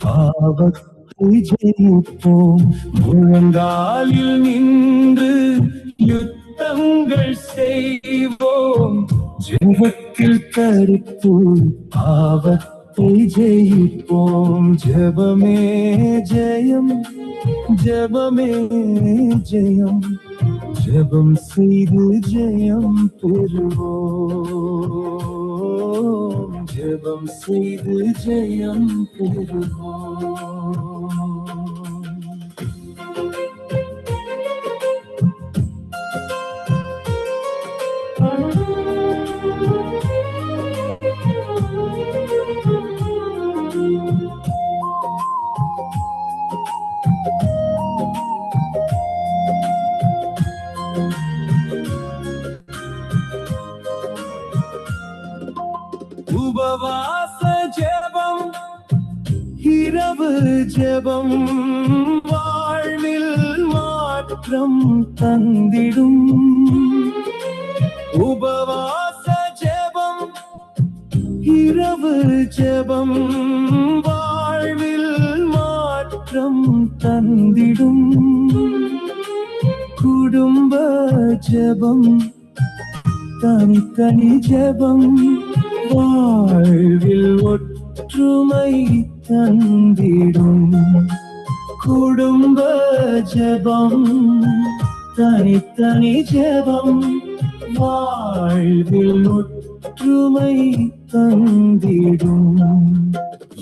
பாவத்தை ஜெயிப்போம். முழங்காலில் நின்று யுத்தங்கள் செய்வோம். ஜெபத்தில் கருத்து பாவத்தை ஜெயிப்போம். ஜெபமே ஜெயம், ஜெபமே ஜெயம், ஜெபம் செய்து ஜெயம் பெறுவோம். ஜெபம் செய்து ஜெயம் பெறுவோம். உபவாச ஜெபம், இரவு ஜெபம் வாழ்வில் மாற்றம் தந்திடும். உபவாச ஜெபம், இரவு ஜெபம் வாழ்வில் மாற்றம் தந்திடும். குடும்ப ஜெபம், தனித்தனி ஜெபம் வாழ்வில் ஒற்றுமை தந்திடும். குடும்ப ஜெபம், தனித்தனி ஜெபம் வாழ்வில் ஒற்றுமை தந்திடும்.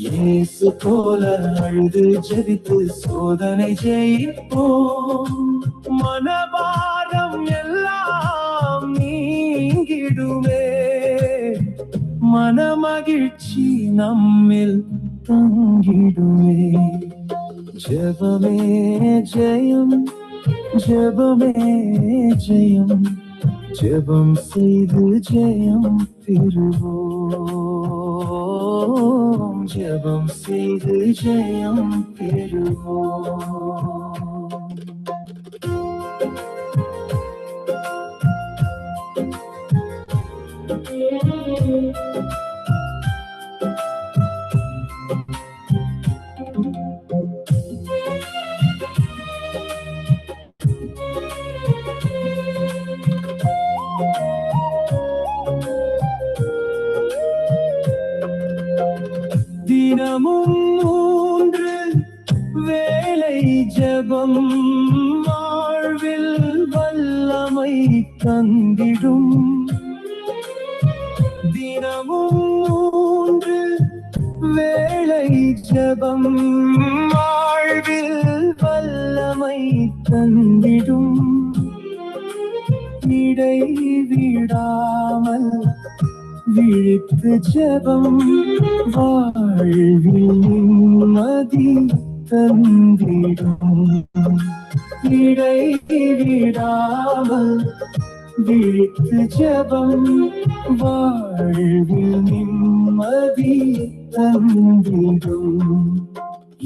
இயேசு போல அழுது ஜெபித்து சோதனை ஜெயிப்போம். மனபாரம் எல்லாம் நீங்கிடுமே. மனமகிழ்ச்சி நம்மில் தங்கிடுமே. ஜெபமே ஜெயம், ஜெபமே ஜெயம், ஜெபம் செய்து ஜெயம் பெறுவோம். ஜெபம் செய்து ஜெயம் பெறுவோம். தினமும் 3 வேளை ஜெபம் வாழ்வில் வல்லமை தந்திடும். தினமும் 3 வேளை ஜெபம் வாழ்வில் வல்லமை தந்திடும். இடைவிடாமல் விழித்து ஜெபம் வாழ்வில் நிம்மதி தந்திடும். இடைவிடாமல் விழித்து ஜெபம் வாழ்வில் நிம்மதி தந்திடும்.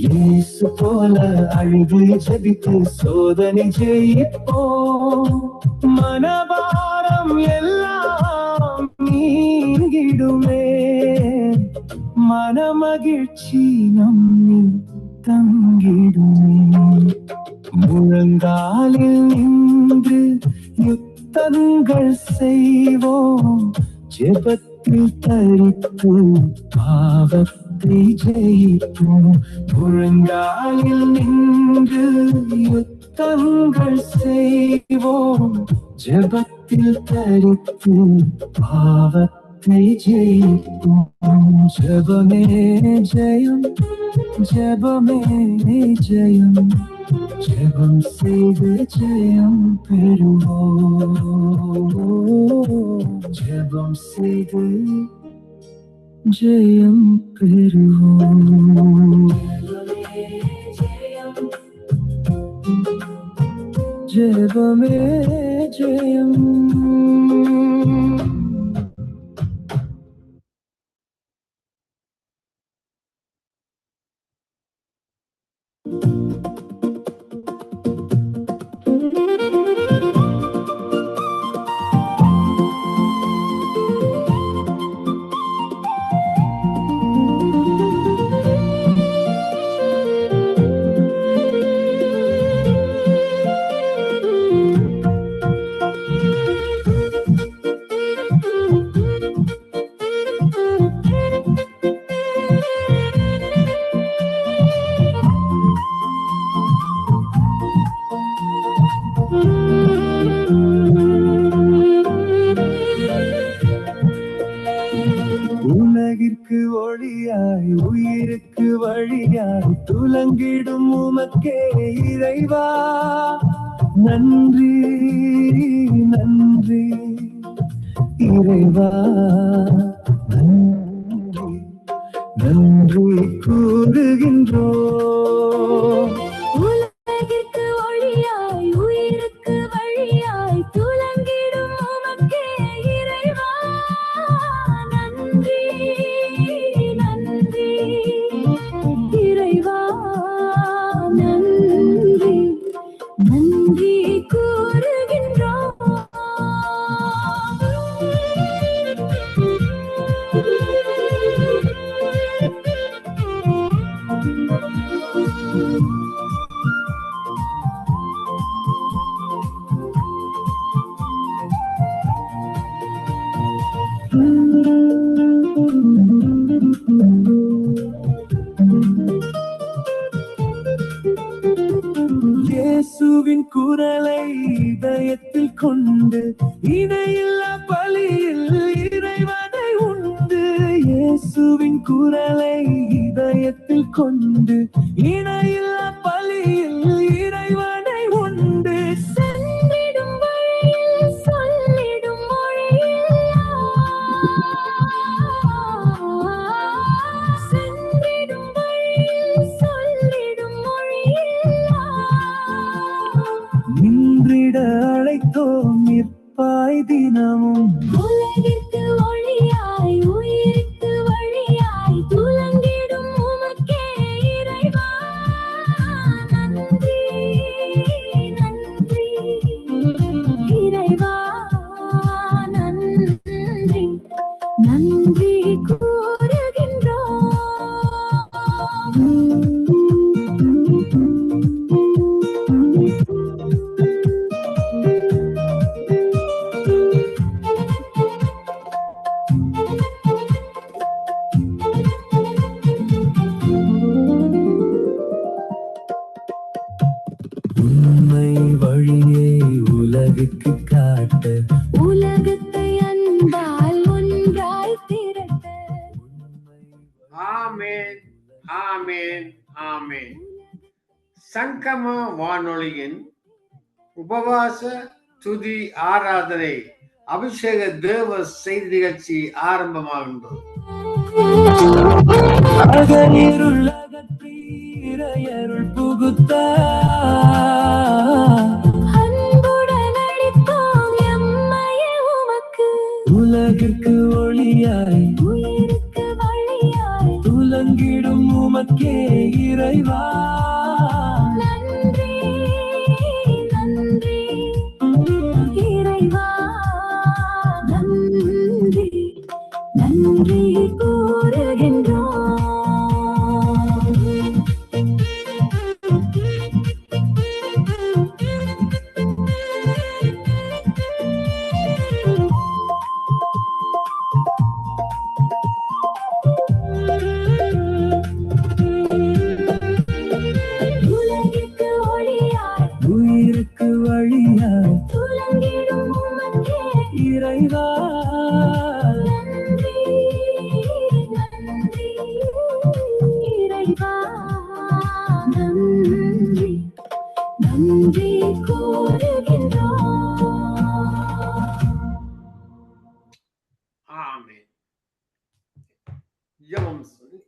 இயேசு போல அழுது ஜெபித்து சோதனை ஜெயிப்போம். மனபாரம் எல்லாம் நீங்கிடுமே. மனமகிழ்ச்சி நம்மில் தங்கிடுமே. முழங்காலில் நின்று யுத்தங்கள் செய்வோம். ஜெபத்தில் தரித்து பாவத்தை ஜெயிப்போம். முழங்காலில் நின்று யுத்தங்கள் செய்வோம். ஜெபத்தில் தரித்து பாவத்தை ஜெயிப்போம். ஜெபமே ஜெயம், ஜெபமே ஜெயம், ஜெபம் செய்து ஜெயம் பெறுவோம். ஜெபம் செய்து ஜெயம் பெறுவோம். ஜெபமே ஜெயம். வழியாய் துலங்கிடும் உமக்கே இறைவா நன்றி நன்றி இறைவா நன்றி நன்றி கூறுகின்றோம். உலகிற்கு ஒளியாய் உயிருக்கு வழியாய் துலங்கிடும் உமக்கே இறைவா நன்றி நன்றி இறைவா நன்றி நன்றி கூறுகின்றோம். இயேசுவின் குரலை இதயத்தில் கொண்டு இணையில்லா பலியில் இறைவனை உண்டு. இயேசுவின் குரலை இதயத்தில் கொண்டு இணையில்லா பலியில் இறைவனை உண்டு. சென்றிடும் வழியில் சொல்லிடும் மொழியில் சென்றிடும் வழியில் சொல்லிடும் மொழியில் நின்றிட அழைத்தோம் நிற்பாய் தினமும். உலகிற்கு ஒளியாய் உயிருக்கு வழியாய் துலங்கிடும் உமக்கே இறைவா நன்றி நன்றி இறைவா நன்றி நன்றி உண்மை வழியை உலகுக்கு காட்ட உலகத்தை அன்பால் ஒன்றாய் திரட்ட. ஆமென் ஆமென் ஆமென். சங்கம வானொலியின் உபவாச துதி ஆராதனை அபிஷேக தேவ செய்தி நிகழ்ச்சி ஆரம்பமாகின்றது. அகனிருள் அகற்றி இறையருள் புகுத்த அன்புடன் அளித்தோம் எம்மையே உமக்கு. உலகிற்கு ஒளியாய் உயிருக்கு வழியாய் துலங்கிடும் உமக்கே இறைவா நன்றி நன்றி இறைவா நன்றி நன்றி கூறுகின்றோம். உலகிற்கு ஒளியாய் உயிருக்கு வழியாய் துலங்கிடும் உமக்கே இறைவா நன்றி நன்றி இறைவா நன்றி நன்றி கூறுகின்றோம். ஆமென். ஜெபம் சொல்லி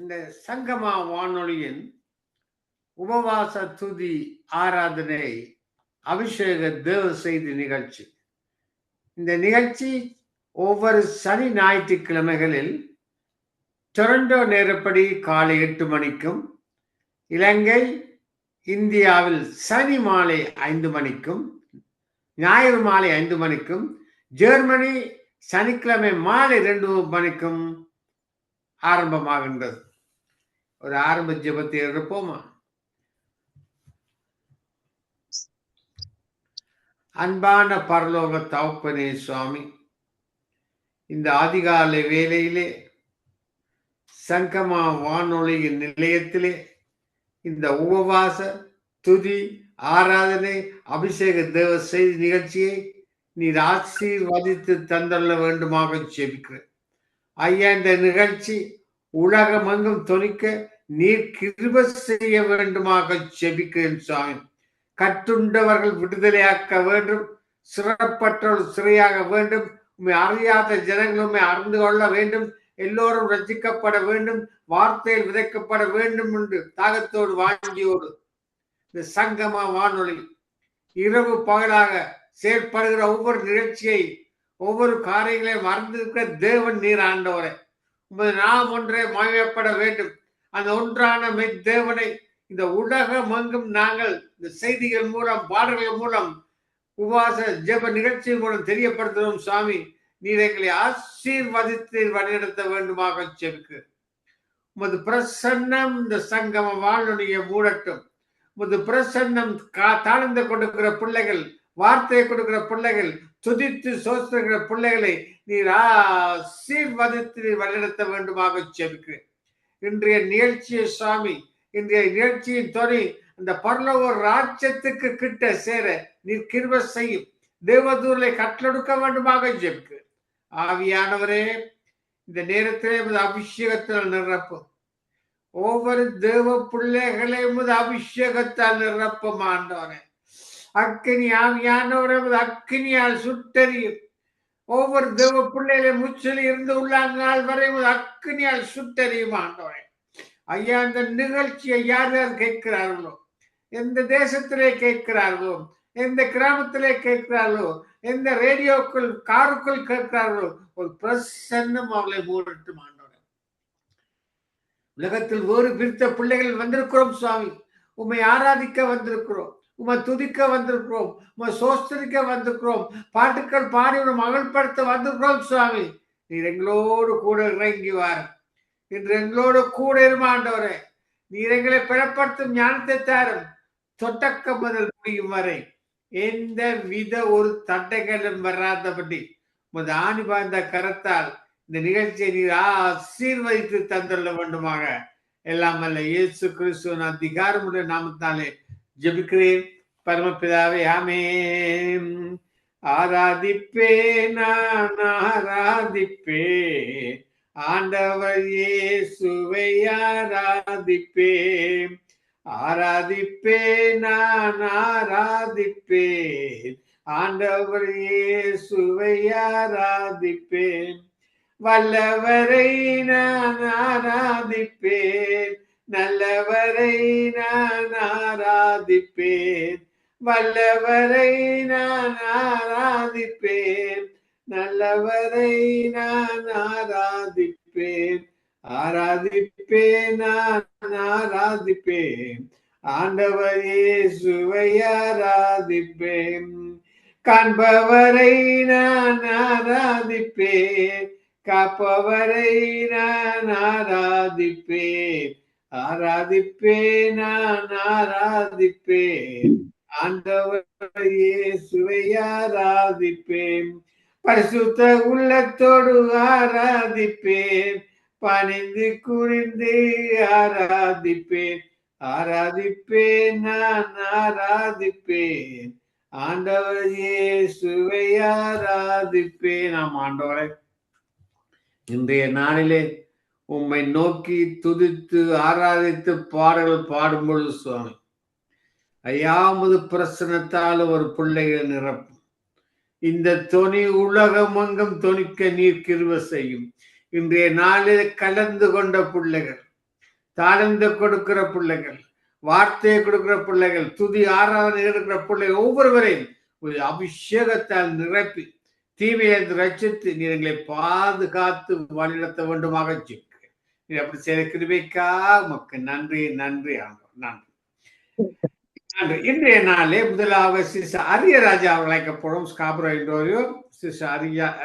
இந்த சங்கமா வானொலியின் உபவாச துதி ஆராதனை அபிஷேக தேவ செய்தி நிகழ்ச்சி. இந்த நிகழ்ச்சி ஒவ்வொரு சனி ஞாயிற்றுக்கிழமைகளில் டொரண்டோ நேரப்படி காலை 8 மணிக்கும், இலங்கை இந்தியாவில் சனி மாலை 5 மணிக்கும், ஞாயிறு மாலை 5 மணிக்கும், ஜெர்மனி சனிக்கிழமை மாலை 2 மணிக்கும் ஆரம்பமாகின்றது. ஒரு ஆரம்ப ஜெபத்தை இருப்போமா? அன்பான பரலோக தகப்பனே சுவாமி, இந்த அதிகாலை வேளையிலே சங்கமா வானொலியின் நிலையத்திலே இந்த உபவாச துதி ஆராதனை அபிஷேக தேவ செய்தி நிகழ்ச்சியை நீர் ஆசீர்வதித்து தந்தள்ள வேண்டுமாக ஜெபிக்கிறேன். ஐயா, இந்த நிகழ்ச்சி உலகமெங்கும் தொனிக்க நீர் கிருபை செய்ய வேண்டுமாக ஜெபிக்கிறேன் சுவாமி. கட்டுண்டவர்கள் விடுதலையாக்க வேண்டும், சிறப்பற்றவர்கள் சிறையாக வேண்டும், உண்மை அறியாத ஜனங்கள் உண்மை அறிந்து கொள்ள வேண்டும், எல்லோரும் ரசிக்கப்பட வேண்டும், வார்த்தையில் விதைக்கப்பட வேண்டும் என்று தாகத்தோடு வாங்கியோடு இந்த சங்கம வானொலி இரவு பகலாக செயல்படுகிற ஒவ்வொரு நிகழ்ச்சியை ஒவ்வொரு காரியங்களையும் மறந்திருக்கிற தேவன் நீர் ஆண்டவரே, உமது நாம் ஒன்றே மகிமைப்பட வேண்டும். அந்த ஒன்றான தேவனை இந்த உலகம் எங்கும் நாங்கள் இந்த செய்திகள் மூலம் பாடல்கள் மூலம் உபவாச ஜெப நிகழ்ச்சி மூலம் தெரியப்படுத்துகிறோம். சுவாமி, நீர் எங்களை ஆசீர்வதித்து வழிநடத்த வேண்டுமாக ஜெபிக்கு. உமது பிரசன்னம் இந்த சங்கம வானொலியை மூடட்டும். உமது பிரசன்னம் தாழ்ந்து கொடுக்கிற பிள்ளைகள், வார்த்தையை கொடுக்கிற பிள்ளைகள், துதித்து சோசிக்கிற பிள்ளைகளை நீர் ஆசீர்வதித்து வழிநடத்த வேண்டுமாக ஜெபிக்கு. இன்றைய நிகழ்ச்சியை சுவாமி, இன்றைய நிகழ்ச்சியின் துணை அந்த பரலோக ராஜ்யத்துக்கு கிட்ட சேர நீர் கிருபை செய்யும். தேவதூரை கட்டளெடுக்க வேண்டுமாக ஜெபிக்கு. ஆவியானவரே, இந்த நேரத்திலே அபிஷேகத்தால் நிரப்பும். ஒவ்வொரு தேவ பிள்ளைகளையும் அபிஷேகத்தால் நிரப்பும் ஆண்டவரே. அக்கினி ஆவியானவரே அக்கினியால் சுட்டறியும். ஒவ்வொரு தேவ பிள்ளைகளை முச்சலி இருந்து உள்ளாங்கால் வரை அக்கினியால் சுட்டறியும் ஆண்டவரே. ஐயா, இந்த நிகழ்ச்சியை யார் யார் கேட்கிறார்களோ, எந்த தேசத்திலே கேட்கிறார்களோ, எந்த கிராமத்திலே கேட்கிறார்களோ, எந்த ரேடியோக்குள் காருக்குள் கேட்கிறார்களோ, ஒரு பிரசன்னம் அவளை மூடட்டும் ஆண்டவரே. உலகத்தில் வேறு பிரித்த பிள்ளைகள் வந்திருக்கிறோம் சுவாமி. உம்மை ஆராதிக்க வந்திருக்கிறோம், உம்மை துதிக்க வந்திருக்கிறோம், உம்மை சோஸ்தரிக்க வந்திருக்கிறோம், பாட்டுக்கள் பாடி ஒரு மகள்படுத்த வந்திருக்கிறோம் சுவாமி. நீர் எங்களோடு கூட இறங்கி வார. இன்று எங்களோடு கூட இருமாண்டவரே. நீர் எங்களை பிளப்படுத்தும் ஞானத்தை தாரும். தொடக்கம் முதல் முடியும் வரை எந்த வித ஒரு தட்டைகளும் வராதபடி உமது ஆணி பாய்ந்த கரத்தால் இந்த நிகழ்ச்சியை நீர் ஆசீர்வதித்து தந்துள்ள வேண்டுமாக எல்லாம் அல்ல இயேசு கிறிஸ்துவின் அதிகாரமுடைய நாமத்தாலே ஜெபிக்கிறேன் பரமபிதாவே, ஆமென். ஆராதிப்பேன், நான் ஆராதிப்பேன், ஆண்டவர் இயேசுவை ஆராதிப்பேன். ஆராதிப்பேன், நான் ஆராதிப்பேன், ஆண்டவர் இயேசுவை ஆராதிப்பேன். வல்லவரை நான் ஆராதிப்பேன், நல்லவரை நான் ஆராதிப்பேன். வல்லவரை நான் ஆராதிப்பேன், நல்லவரை நான் ஆராதிப்பேன். ஆராதிப்பேன், நான் ஆராதிப்பேன், ஆண்டவர் இயேசுவை ஆராதிப்பேன். காண்பவரை நான் ஆராதிப்பேன், காப்பவரை நான் ஆராதிப்பேன். ஆராதிப்பேன், நான் ஆராதிப்பேன், ஆண்டவர் இயேசுவை ஆராதிப்பேன். பரிசுத்த உள்ளத்தோடு ஆராதிப்பேன், பணிந்து குறிந்து ஆராதிப்பேன். ஆராதிப்பேன், நான் ஆராதிப்பேன், ஆண்டவர் இயேசுவை ஆராதிப்பேன். நாம் ஆண்டவரை இன்றைய நாளிலே உம்மை நோக்கி துதித்து ஆராதித்து பாடல்கள் பாடும்பொழுது சுவாமி, ஐயாமது பிரசனத்தால் ஒரு பிள்ளைகள் நிரப்பும். இந்த தொனி உலகமெங்கும் தொனிக்க நீர் கிருபை செய்யும். இன்றைய நாளில் கலந்து கொண்ட பிள்ளைகள், தாழ்ந்து கொடுக்கிற பிள்ளைகள், வார்த்தையை கொடுக்கிற பிள்ளைகள், துதி ஆராதனை எடுக்கிற பிள்ளைகள் ஒவ்வொருவரையும் ஒரு அபிஷேகத்தால் நிரப்பி தீமையை ரட்சித்து நீர் எங்களை பாதுகாத்து வழிநடத்த வேண்டுமாக ஜெபிக்கிறேன். நீர் அப்படி செய்த கிருபைக்கா உமக்கு நன்றி, நன்றி ஆண்டவர், நன்றி நன்றி. இன்றைய நாளே முதலாக சிஸ்டர் அரியராஜா அவர்கள் அழைக்கப்படும். ஸ்காபரோ இன்டோரியோ சிஸ்டர்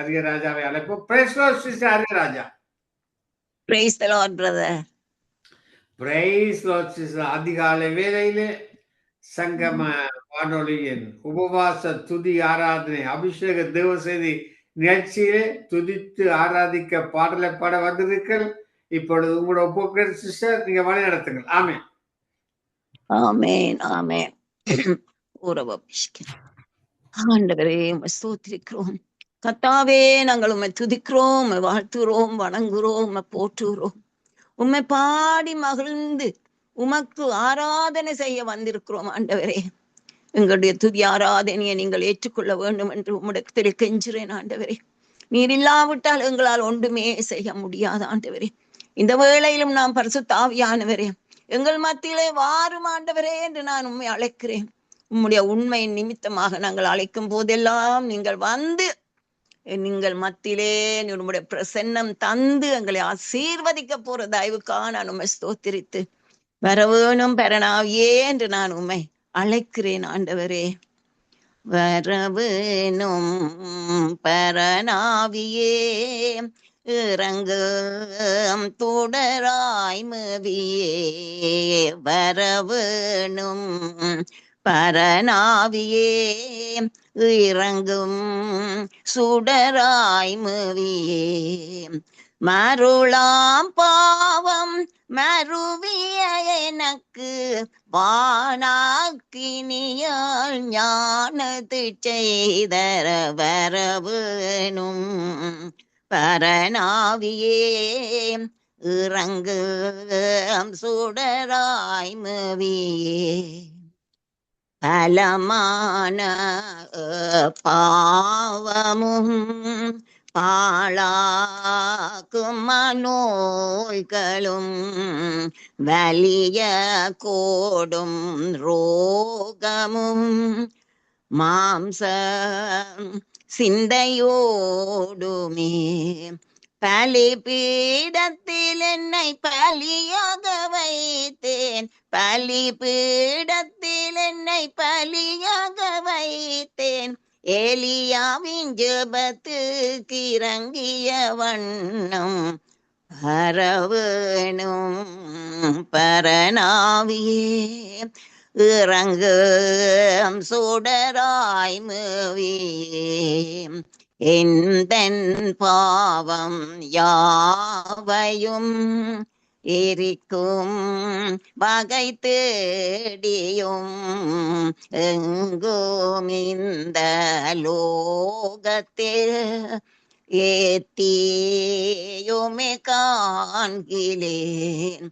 அரியராஜாவை அழைப்போம். Price the Lord sister Ariyaraja. Price the Lord brother. Price the Lord sister. அதிகாலை வேளையிலே சங்கம வானொலியின் உபவாச துதி ஆராதனை அபிஷேக தேவ செய்தி நிகழ்ச்சியிலே துதித்து ஆராதிக்க பாடலை பாட வந்திருக்கள். இப்பொழுது உங்களோட ஒப்புக்கிற சிஸ்டர் நீங்க வழி நடத்துங்கள். ஆமென், ஆமென், ஆமென். ஆண்டவரே உம்மை ஸ்தோத்திரிக்கிறோம். கர்த்தாவே, நாங்கள் உம்மை துதிக்கிறோம், உம்மை வாழ்த்துகிறோம், வணங்குகிறோம், உம்மை போற்றுகிறோம். உம்மை பாடி மகிழ்ந்து உமக்கு ஆராதனை செய்ய வந்திருக்கிறோம் ஆண்டவரே. எங்களுடைய துதி ஆராதனையை நீங்கள் ஏற்றுக்கொள்ள வேண்டும் என்று உம்மிடத்தில் கெஞ்சுறேன் ஆண்டவரே. நீர் இல்லாவிட்டால் எங்களால் ஒன்றுமே செய்ய முடியாது ஆண்டவரே. இந்த வேளையிலும் நாம் பரிசுத்த ஆவியானவரே எங்கள் மத்தியிலே வாரும் ஆண்டவரே என்று நான் உண்மை அழைக்கிறேன். உம்முடைய உண்மையின் நிமித்தமாக நாங்கள் அழைக்கும் போதெல்லாம் நீங்கள் வந்து நீங்கள் மத்தியிலே உம்முடைய பிரசன்னம் தந்து எங்களை ஆசீர்வதிக்க போற தயவுக்காக நான் உண்மை ஸ்தோத்திரித்து வரவேணும் பரணாவியே என்று நான் உண்மை அழைக்கிறேன் ஆண்டவரே. வரவேணும் பரணாவியே இறங்கும் தொடராய் மவியே வரவேணும் பரணாவியே இறங்கும் சுடராய் மவியே மருளாம் பாவம் மருவிய எனக்கு வானாக்கினியால் ஞானத்து செய்தர வரவேணும் பரணாவியே இறங்கும் சுடராய் மவியே பலமான பாவமும் பாழாக்கும் நோய்களும் வலிய கோடும் ரோகமும் மாம்ச சிந்தையோடுமே பலிபீடத்தில் என்னை பலியாக வைத்தேன். பலிபீடத்தில் என்னை பலியாக வைத்தேன். ஏலியாவின் ஜெபத்துக்கு இறங்கிய வண்ணம் வரவேணும் பரணாவியே இறங்கும் சுடராய் மவியே எந்தன் பாவம் யாவையும் எரிக்கும் வகை தேடியும் எங்கும் இந்த லோகத்தில் ஏத்தியுமே காண்கிலேன்.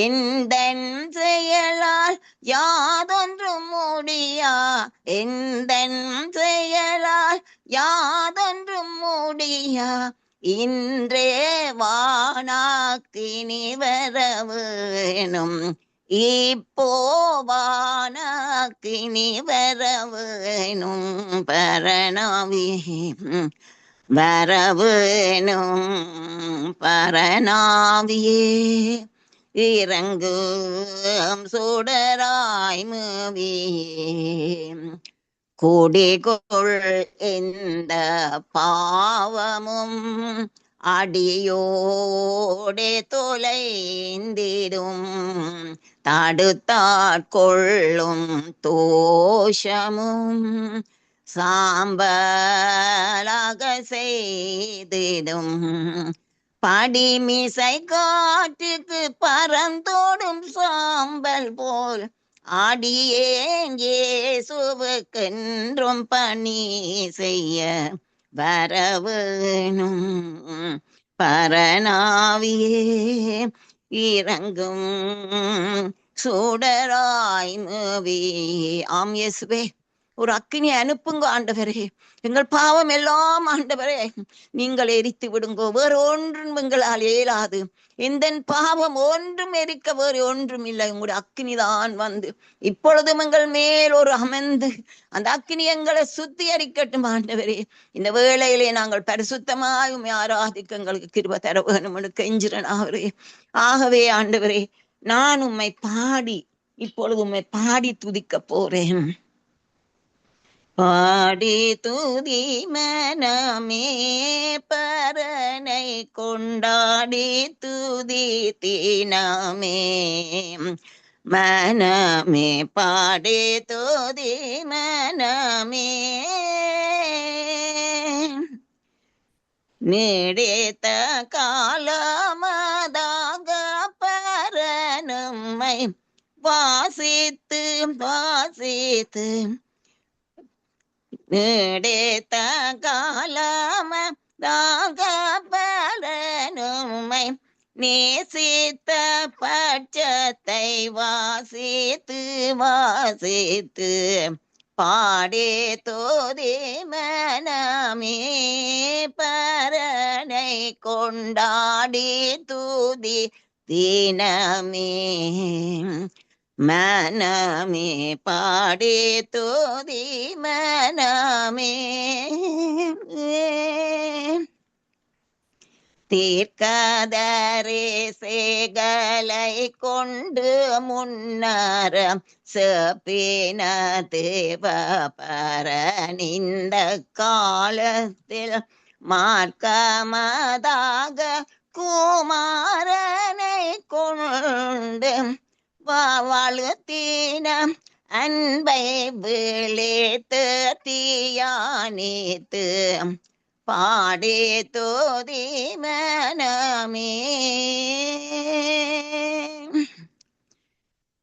எந்தன் செயலால் யாதொன்றும் முடியா எந்தன் செயலால் யாதொன்றும் முடியா இன்றே வானாக்கினி வரவேணும் இப்போ வானாக்கினி வரவேணும் பரணாவியே வரவேணும் பரணாவியே இறங்கும் சுடராய் மவியே கொடிகொள் எந்த பாவமும் அடியோடே தொலைந்திடும் தடுத்தாட்கொள்ளும் தோஷமும் சாம்பலாக செய்திடும் படிமிசை காற்றுக்கு பறந்தோடும் சாம்பல் போல் ஆடியேன் இயேசுவுக்கென்றும் பணி செய்ய வரவேணும் பரணாவியே இறங்கும் சுடராய் மவியே. ஆம் இயேசுவே, ஒரு அக்கினி அனுப்புங்க ஆண்டவரே. எங்கள் பாவம் எல்லாம் ஆண்டவரே நீங்கள் எரித்து விடுங்கோ. வேறு ஒன்றும் எங்களால் இயலாது. எந்த பாவம் ஒன்றும் எரிக்க வேறு ஒன்றும் இல்லை. உங்களுடைய அக்கினி தான் வந்து இப்பொழுதும் எங்கள் மேல் ஒரு அமர்ந்து அந்த அக்கினி எங்களை சுத்திகரிக்கட்டும் ஆண்டவரே. இந்த வேளையிலே நாங்கள் பரிசுத்தமாய் உம்மை ஆராதிக்க எங்களுக்கு கிருபை தர வேணும் என்று கெஞ்சுறேன் ஆகவே. ஆகவே ஆண்டவரே, நான் உம்மை பாடி இப்பொழுது உம்மை பாடி துதிக்க போறேன். பாடி துதி மனமே பரனை கொண்டாடி துதி தீனமே மனமே பாடி துதி மனமே நீடித்த காலமதாக பரனுமை வாசித்து வாசித்து நீடித்த காலமதாக பரனுமை நேசித்த பட்சத்தை வாசித்து வாசித்து பாடே தோதி மனமே பரனை கொண்டாடி தூதி தினமே மனமே பாடே தோதி மனமே தீர்க்கதரே சேகலை கொண்டு முன்னர் செப்பின தேவ பரனிந்த காலத்தில் மார்க்கமதாக குமாரனை கொண்டு வாழுத்தின அன்பை விழித்து தீயானித்து பாடே தோதி மனமே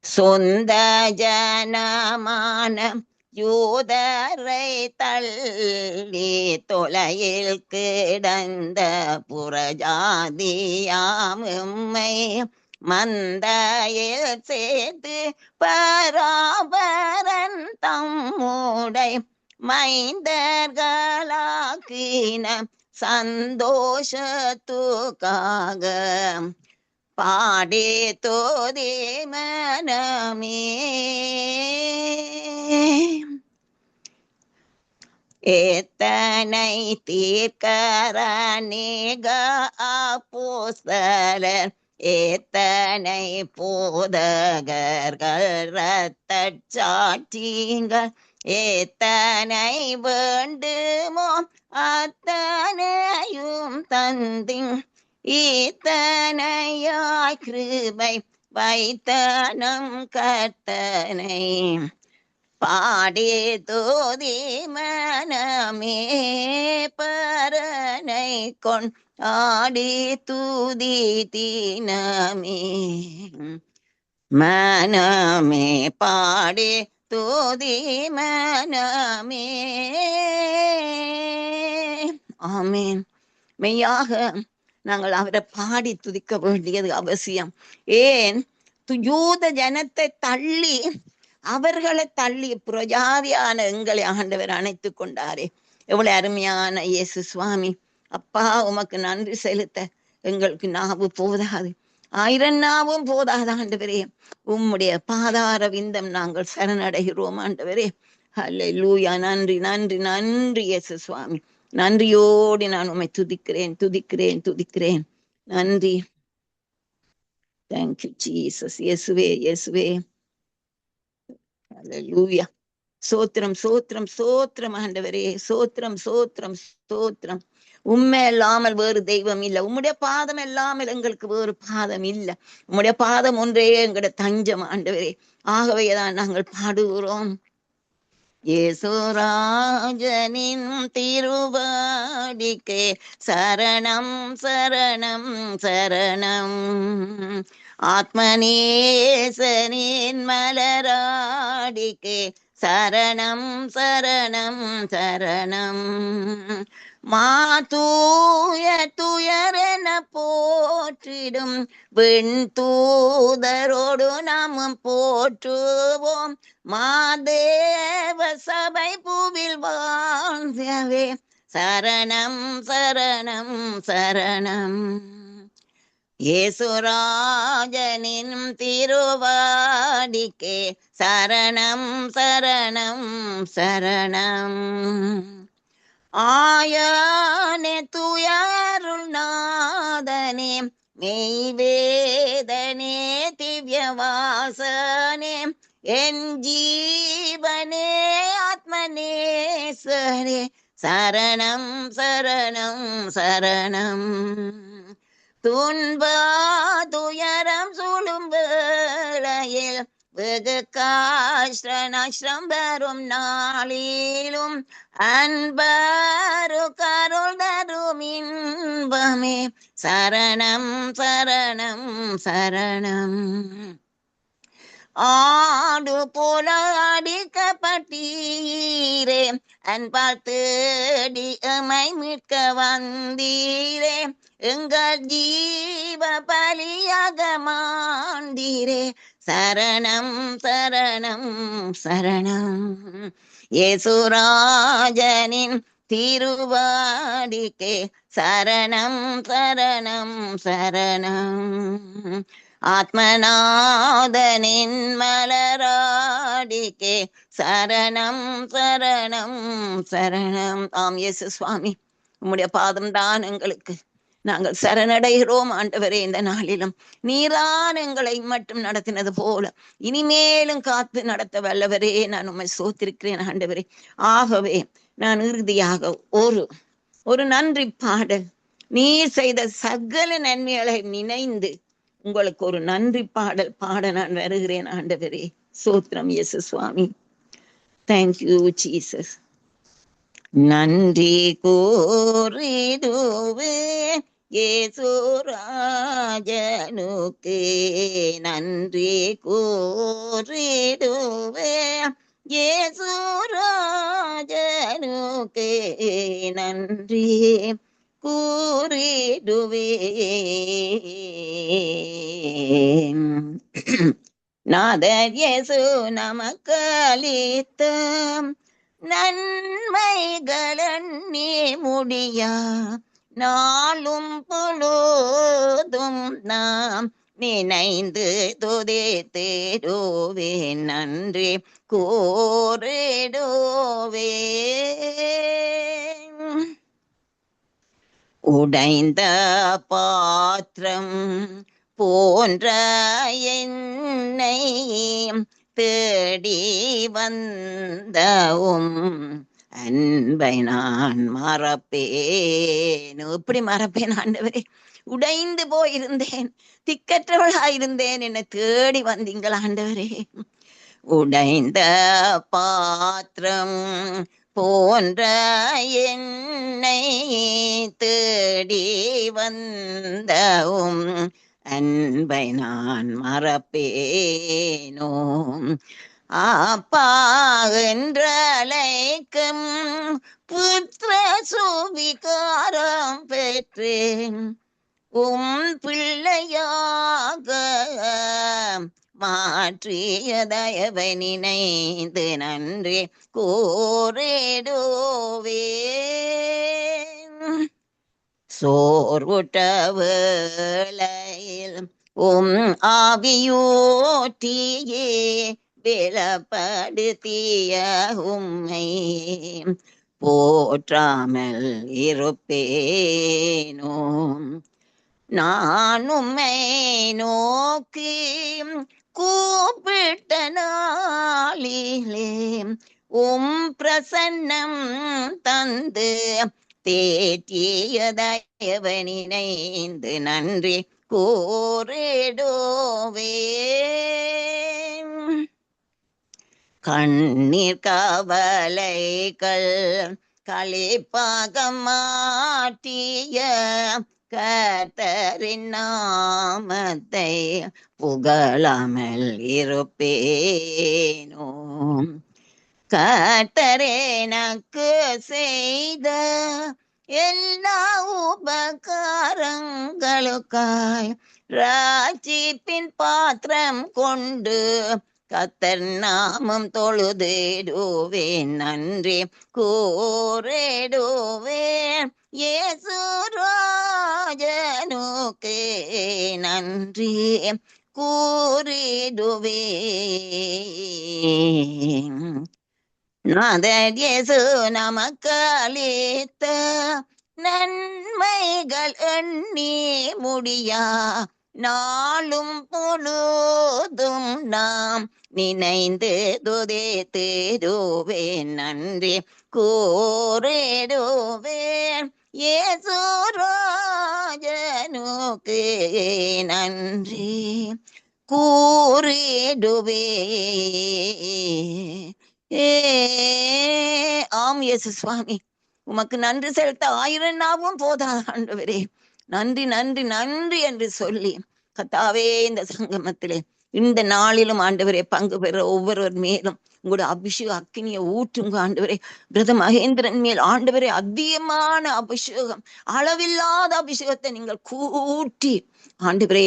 சொந்த ஜனமான யூதரை தள்ளி தொலையில் கிடந்த புறஜாதியாமை மந்தையில் சேர்த்து பராபரன் தம்முடை மைந்தர்களாக்கின சந்தோஷத்துக்காக பாடே தோதி மனமே ஏத்தனை தீர்க்கரணிக அப்போஸ்தலர் ஏத்தனை போதகர்கள் இரத்த சாட்சிகள் ஏத்தனை வேண்டுமோ அத்தனையும் தந்திங் ஈத்தனையாய் கிருபை வைத்தனம் கர்த்தனை பாடே தோதி மனமே பரனை கொண்டாடி தூதி தீனமே மனமே பாடே தோதி மனமே. ஆமேன். மெய்யாக நாங்கள் அவரை பாடி துதிக்க வேண்டியது அவசியம். ஏன் யூத ஜனத்தை தள்ளி அவர்களை தள்ளி புரஜாதியான எங்களை ஆண்டவர் அணைத்து கொண்டாரே. எவ்வளவு அருமையான இயேசு சுவாமி. அப்பா உமக்கு நன்றி செலுத்த எங்களுக்கு நாவு போதாது, 1000 நாவும் போதாது ஆண்டவரே. உம்முடைய பாதார விந்தம் நாங்கள் சரணடைகிறோம் ஆண்டவரே. அல்லேலூயா. நன்றி நன்றி நன்றி இயேசு சுவாமி. நன்றியோடு நான் உம்மை துதிக்கிறேன் துதிக்கிறேன் துதிக்கிறேன். நன்றி. Thank you Jesus. இயேசுவே இயேசுவே. அல்லேலூயா. சோத்திரம் சோத்திரம் சோத்திரம் ஆண்டவரே. சோத்திரம் சோத்திரம் சோத்திரம். உண்மை இல்லாமல் வேறு தெய்வம் இல்லை. உம்முடைய பாதம் இல்லாமல் எங்களுக்கு வேறு பாதம் இல்லை. உம்முடைய பாதம் ஒன்றே எங்களுடைய தஞ்சம் ஆண்டவரே. ஆகவேதான் நாங்கள் பாடுகிறோம். இயேசுராஜனின் திருவடிக்கே சரணம் சரணம் சரணம். ஆத்மநேசனின் மலராடிக்கே சரணம் சரணம் சரணம். மாதூய துயரென போற்றிடும் வெண் தூதரோடு நாமும் போற்றுவோம். மாதேவ சபை பூவில் வாழ்ந்தவே சரணம் சரணம் சரணம். இயேசுராஜனின் திருவாடிக்கே சரணம் சரணம் சரணம். ஆயானே துயருள் நாதனே மெய்வேதனே திவ்யவாசனே என் ஜீவனே ஆத்மநேசனே சரணம் சரணம் சரணம். துன்ப துயரம் சூழும் வேளையில் வெகு கஷ்டம் வரும் நாளிலும் அன்பரு கருள் தரும் இன்பமே சரணம் சரணம் சரணம். ஆடு போல அடிக்கப்பட்டீரே அன்பால் தேடி எமை மீட்க வந்தீரே. எங்கள் ஜீவ பலியாக மாண்டீரே. சரணம் சரணம் சரணம். இயேசுராஜனின் திருவாடிக்கே சரணம் சரணம் சரணம். ஆத்மநாதனின் மலராடிக்கே சரணம் சரணம் சரணம். ஆம் இயேசு சுவாமி, உம்முடைய பாதம் தான் எங்களுக்கு. நாங்கள் சரணடைகிறோம் ஆண்டவரே. இந்த நாளிலும் நீரான் எங்களை மட்டும் நடத்தினது போல இனிமேலும் காத்து நடத்த வல்லவரே, நான் உம்மை சோத்திருக்கிறேன் ஆண்டவரே. ஆகவே நான் இறுதியாக ஒரு நன்றி பாடல், நீர் செய்த சகல நன்மைகளை நினைந்து உங்களுக்கு ஒரு நன்றி பாடல் பாட நான் வருகிறேன் ஆண்டவரே. சோத்திரம் இயேசு சுவாமி. Thank you Jesus. நன்றி கூறிடுவே இயேசுராஜனுக்கு, நன்றி கூறிடுவே இயேசுராஜனுக்கு, நன்றி கூறிடுவே. நாதர் இயேசு நமக்களித்த நன்மைகளே முடியா, நாளும் பொழுதும் நாம் நினைந்து துதித்திடுவே, நன்றி கூறிடுவே. உடைந்த பாத்திரம் போன்ற என்னை தேடி வந்தவும் அன்பை நான் மறப்பேன். எப்படி மறப்பேன் ஆண்டவரே? உடைந்து போயிருந்தேன், திக்கற்றவளாயிருந்தேன், என்னை தேடி வந்தீங்கள் ஆண்டவரே. உடைந்த பாத்திரம் போன்ற என்னை தேடி வந்தவும் அன்பை நான் மறப்பேனோ. அப்பா என்றழைக்கும் புத்திர சுவிகாரம் பெற்றேன், பிள்ளையாக மாற்றிய தயவை நினைந்து நன்றி கூறிடுவே. சோர்வுட்ட வேளையில் ஆவியூற்றியே பலப்படுத்திய உம்மை போற்றாமல் இருப்பேனோ. நான் உம்மை நோக்கி கூப்பிட்ட நாளிலே பிரசன்னம் தந்து தேற்றிய தயவை நினைந்து நன்றி கூறிடுவே. கண்ணீர் கவலைகள் களிப்பாக மாற்றிய கர்த்தரின் நாமத்தை புகழாமல் இருப்பேனோ. கர்த்தர் எனக்கு செய்த எல்லா உபகாரங்களுக்காய் ராஜ்யத்தின் பாத்திரம் கொண்டு கர்த்தர் நாமம் தொழுதிடுவேன், நன்றி கூறிடுவேன். இயேசு ராஜனுக்கு நன்றி கூறிடுவேன். நாதர் இயேசு நமக்களித்த நன்மைகள் எண்ணி முடியா, நாளும் பொழுதும் நாம் நினைந்து துதித்திடுவேன், நன்றி கூறிடுவேன். இயேசு ராஜனுக்கு நன்றி கூறிடுவேன். ஆம் இயேசு சுவாமி, உமக்கு நன்றி செலுத்த 1000 நாவும் போதாது ஆண்டவரே. நன்றி நன்றி நன்றி என்று சொல்லி கர்த்தாவே, இந்த சங்கமத்திலே இந்த நாளிலும் ஆண்டவரே பங்கு பெற ஒவ்வொருவர் மேலும் உங்களுடைய அபிஷேக அக்கினியை ஊற்றுங்க ஆண்டவரே. பிரத மகேந்திரன் மேல் ஆண்டவரே அதிகமான அபிஷேகம், அளவில்லாத அபிஷேகத்தை நீங்கள் கூட்டி ஆண்டவரே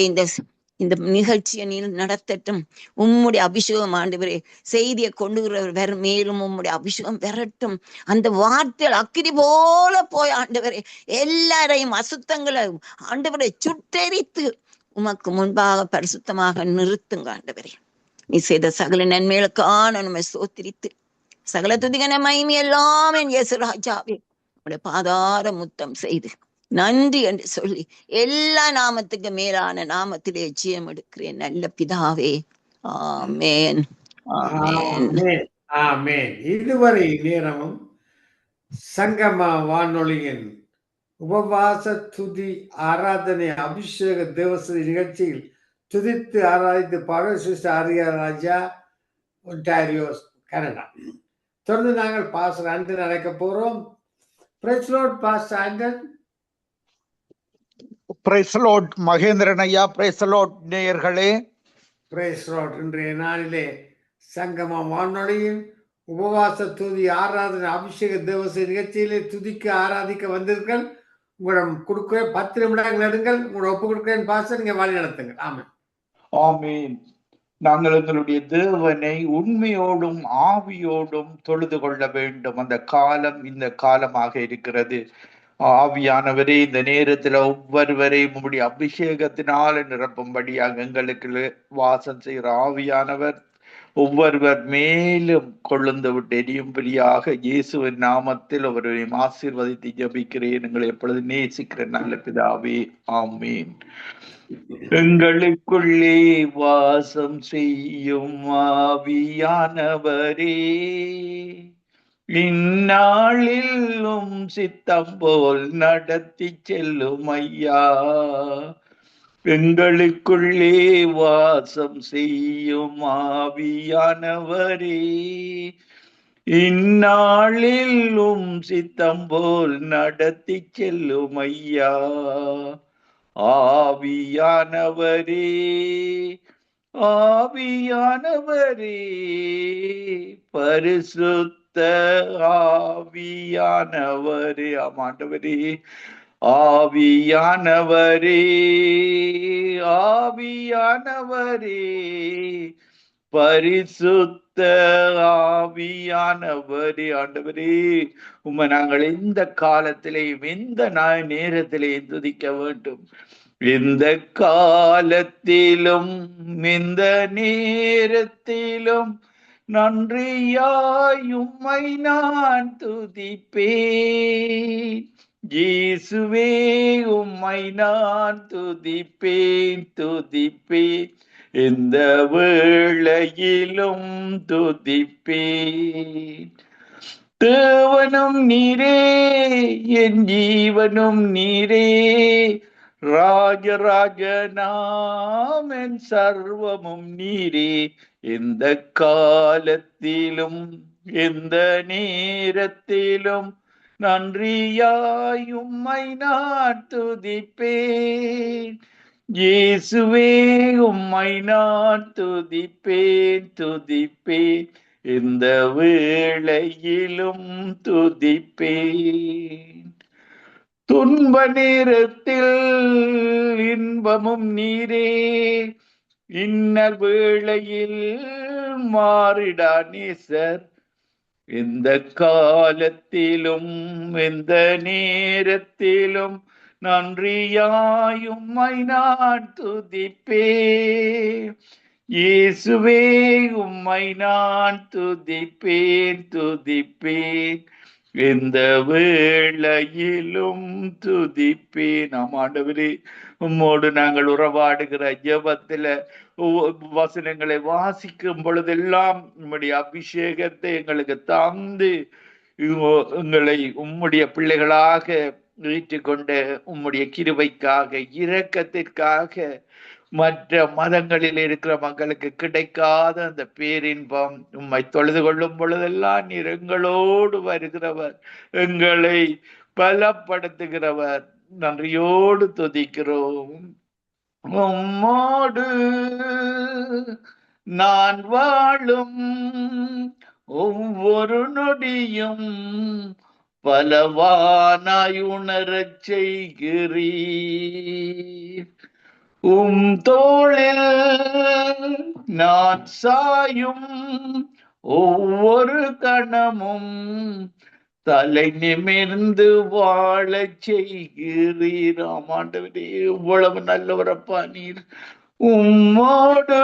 இந்த நிகழ்ச்சியை நீ நடத்தட்டும். உம்முடைய அபிஷேகம் ஆண்டவரே செய்தியை கொண்டு வர மேலும் உம்முடைய அபிஷேகம் பெறட்டும். அந்த வார்த்தைகள் அக்கினி போல போய் ஆண்டவரே எல்லாரையும் அசுத்தங்களை ஆண்டவரை சுட்டெரித்து உமக்கு முன்பாக பரிசுத்தமாக நிறுத்துங்க ஆண்டவரே. நீ செய்த சகல நன்மைகளுக்கான நம்மை சோத்திரித்து சகல துதிகன மகிமை எல்லாம் என் இயேசு ராஜாவே உடைய பாதார முத்தம் செய்து நன்றி என்று சொல்லி எல்லா நாமத்துக்கு மேலான நாமத்திலே ஜெயம் எடுக்கிறேன் நல்ல பிதாவே. ஆமேன் ஆமேன் ஆமென். ஆமென். இதுவரை நேரமும் சங்கம வானொலியின் உபவாச துதி ஆராதனை அபிஷேக தேவசதி நிகழ்ச்சியில் துதித்து ஆராய்ந்து பாடல் sister Arya Raja, Ontario, Canada. தொடர்ந்து நாங்கள் பாஸ்டர் ஆண்டன் அழைக்க போறோம். Praise Lord pastor Anton. Praise Lord Mahendran ஐயா. பிரைஸ் லார்ட் நேயர்களே. Praise Lord. இன்றைய நாளிலே சங்கம வானொலியின் உபவாச துதி ஆராதனை அபிஷேக தேவசதி நிகழ்ச்சியிலே துதிக்க ஆராதிக்க வந்தீர்கள். உங்களிடம் கொடுக்கிறேன் 10 நிமிடங்கள் எடுங்கள். உங்களோட ஒப்பு கொடுக்கிறேன் பாஸ்டர், நீங்க வழி நடத்துங்க. ஆமென். ஆமீன். நாங்கள் எங்களுடைய தேவனை உண்மையோடும் ஆவியோடும் தொழுது கொள்ள வேண்டும். அந்த காலம் இந்த காலமாக இருக்கிறது. ஆவியானவரே இந்த நேரத்துல ஒவ்வொருவரையும் உம்முடைய அபிஷேகத்தினால நிரப்பும்படியாக எங்களுக்கு வாசம் செய்கிற ஆவியானவர் ஒவ்வொருவர் மேலும் கொழுந்து விட்டு எரியும்படியாக இயேசுவின் நாமத்தில் ஒருவரையும் ஆசீர்வதித்து ஜெபிக்கிறேன். எங்களை எப்பொழுது நேசிக்கிற நல்ல பிதாவே. ஆமீன். எங்களுக்குள்ளே வாசம் செய்யும் ஆவியானவரே, இந்நாளிலும் சித்தம் போல் நடத்தி செல்லும் ஐயா. எங்களுக்குள்ளே வாசம் செய்யும் ஆவியானவரே, இந்நாளிலும் சித்தம் போல் நடத்தி செல்லும் ஐயா. ஆவியானவரே, ஆவியானவரே, பரிசுத்த ஆவியானவரே, ஆமாண்டவரே, ஆவியானவரே, ஆவியானவரே, பரிசுத்த ஆவியானவரே. ஆண்டவரே, உம்மை நாங்கள் இந்த காலத்திலேயும் இந்த நேரத்திலேயும் துதிக்க வேண்டும். இந்த காலத்திலும் இந்த நேரத்திலும் நன்றியாய் உம்மை நான் துதிப்பேன். இயேசுவே, உம்மை நான் துதிப்பேன் துதிப்பேன், இந்த வேளையிலும் துதிப்பேன். தேவனும் நீரே, என் ஜீவனும் நீரே, ராஜராஜனாம் என் சர்வமும் நீரே. இந்த காலத்திலும் எந்த நேரத்திலும் நன்றியாய் உம்மை நான் துதிப்பேன். இயேசுவே, உம்மை நான் துதிப்பேன் துதிப்பேன், இந்த வேளையிலும் துதிப்பேன். துன்ப நேரத்தில் இன்பமும் நீரே, இன்னல் வேளையில் மாறிடா நேசர். இந்த காலத்திலும் இந்த நேரத்திலும் நன்றியாய் உம்மை நான் துதிப்பேன். இயேசுவே, உம்மை நான் துதிப்பேன் துதிப்பேன், இந்த வேளையிலும் துதிப்பேன். நாம் ஆண்டவரே, உம்மோடு நாங்கள் உறவாடுகிற ஜெபத்துல வசனங்களை வாசிக்கும் பொழுதெல்லாம் உம்முடைய அபிஷேகத்தை எங்களுக்கு தந்து எங்களை உம்முடைய பிள்ளைகளாக ஏற்றுக்கொண்ட உம்முடைய கிருபைக்காக, இரக்கத்திற்காக, மற்ற மதங்களில் இருக்கிற மக்களுக்கு கிடைக்காத அந்த பேரின்பம் உம்மை தொழுது கொள்ளும் பொழுதெல்லாம் நீர் எங்களோடு வருகிறவர், எங்களை பலப்படுத்துகிறவர். நன்றியோடு துதிக்கிறோம். உம்மோடு நான் வாழும் ஒவ்வொரு நொடியும் பலவானாய் உணரச் செய்கிறீர். தோளில் நான் சாயும் ஒவ்வொரு கணமும் தலை நிமிர்ந்து வாழச் செய்கிறீர். ஆமாண்டவரே, இவ்வளவு நல்லவரப்பா நீர். உம்மோடு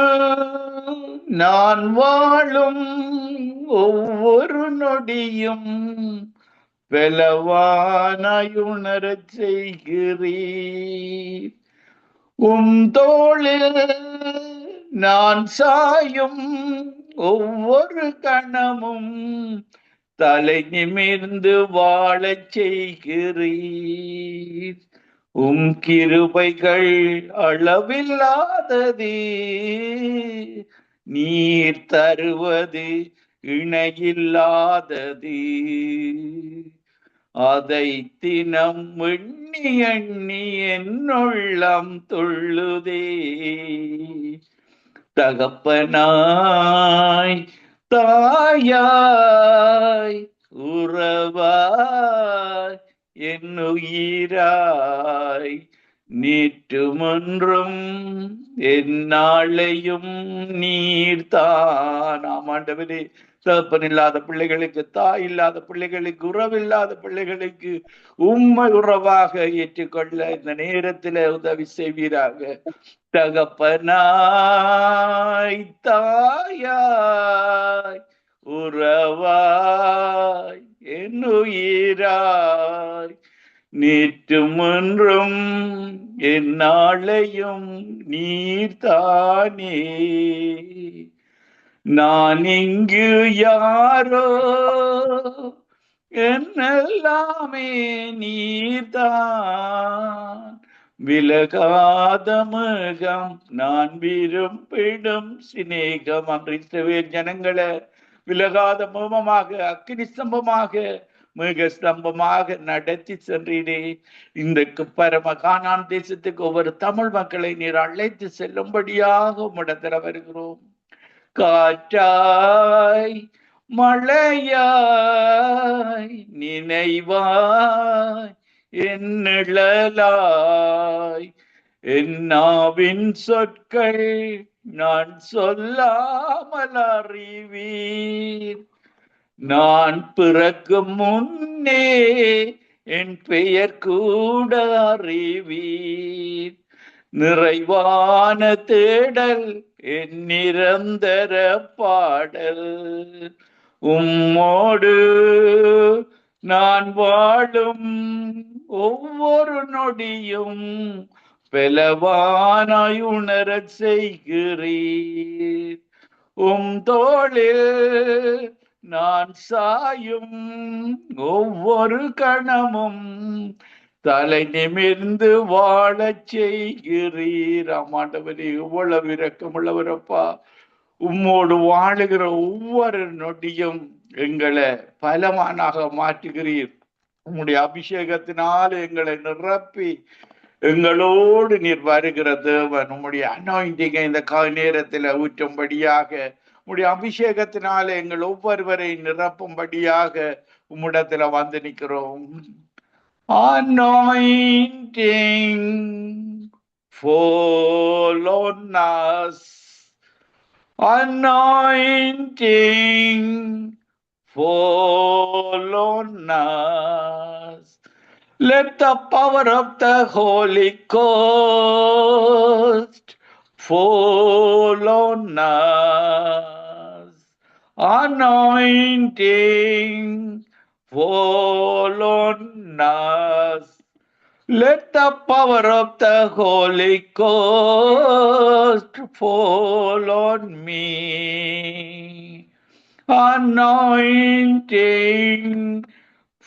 நான் வாழும் ஒவ்வொரு நொடியும் பலவானாய் உணரச் செய்கிறீர். தோளில் நான் சாயும் ஒவ்வொரு கணமும் தலை நிமிர்ந்து வாழச் செய்கிறீர். கிருபைகள் அளவில்லாதது, நீர் தருவது இணையில்லாதது. அதை தினம் எண்ணி எண்ணி என்னுள்ளம் துள்ளுதே. தகப்பனாய் தாயாய் உறவாய் என்னுயிராய் நேற்றுமொன்றும் எந்நாளையும் நீர்தான். ஆமாண்டவரே, தகப்பன் இல்லாத பிள்ளைகளுக்கு, தாய் இல்லாத பிள்ளைகளுக்கு, உறவில்லாத பிள்ளைகளுக்கு உண்மை உறவாக ஏற்றுக்கொள்ள இந்த நேரத்தில் உதவி செய்வீராக. தகப்பனாய் தாயாய் உறவாய் என்னுயிராய் நேற்றும் ஒன்றும் எந்நாளையும் நீர்தானே. நான் இங்கு யாரோ, என்னெல்லாமே நீர்தான். விலகாத முகம் நான் விரும்பிடும் சிநேகம். அன்றைய ஜனங்களை விலகாத முகமாக, அக்கினி ஸ்தம்பமாக, மிக ஸ்தம்பமாக நடத்தி சென்றீரே. இந்த பரம கானான் தேசத்துக்கு ஒவ்வொரு தமிழ் மக்களை நீர் அழைத்து செல்லும்படியாக உம்மிடத்தில் வருகிறோம். காற்றாய் மழையாய் நினைவாய் என்னிழலாய் என்னாவின் சொற்கள் நான் சொல்லாமல் அறிவீர். நான் பிறக்கும் முன்னே என் பெயர் கூட அறிவீர். நிறைவான தேடல் என் நிரந்தர பாடல். உம்மோடு நான் வாழும் ஒவ்வொரு நொடியும் பலவானாய் உணரச் செய்கிறீர். தோளில் நான் சாயும் ஒவ்வொரு கணமும் தலை நிமிர்ந்து வாழச் செய்கிறீர். ஆமாண்டவரே, இவ்வளவு இரக்கமுள்ளவரப்பா. உம்மோடு வாழுகிற ஒவ்வொரு நொடியும் எங்களை பலமானாக மாற்றுகிறீர். உம்முடைய அபிஷேகத்தினால் எங்களை நிரப்பி எங்களோடு நீர் வருகிற தேவன். உம்முடைய அனாயிண்டிங்கை இந்த நேரத்தில் ஊற்றும்படியாக, உம்முடைய அபிஷேகத்தினால எங்கள் ஒவ்வொருவரை நிரப்பும்படியாக உம்மிடத்துல வந்து நிற்கிறோம். Anointing fall on us. Anointing fall on us. Let the power of the Holy Ghost fall on us. Anointing fall on us. Let the power of the Holy Ghost fall on me. Anointing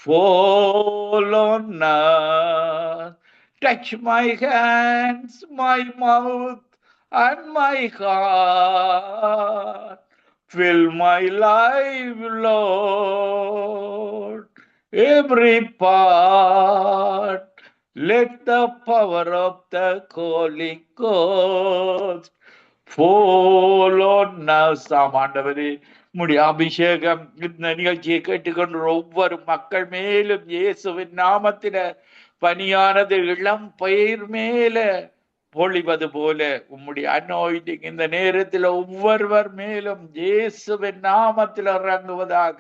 fall on us. Touch my hands, my mouth, and my heart. Fill my life, Lord, every part. Let the power of the Holy Ghost fall on us. ஆண்டவரே, உம்முடைய அபிஷேகம் இந்த நிகழ்ச்சியை கேட்டுக்கொண்டு ஒவ்வொரு மக்கள் மேலும் இயேசுவின் நாமத்தில பனியானது இளம் பயிர் மேல பொழிவது போல உம்முடைய அனாயிண்டிங் இந்த நேரத்தில் ஒவ்வொருவர் மேலும் இயேசுவின் நாமத்தில் இறங்குவதாக.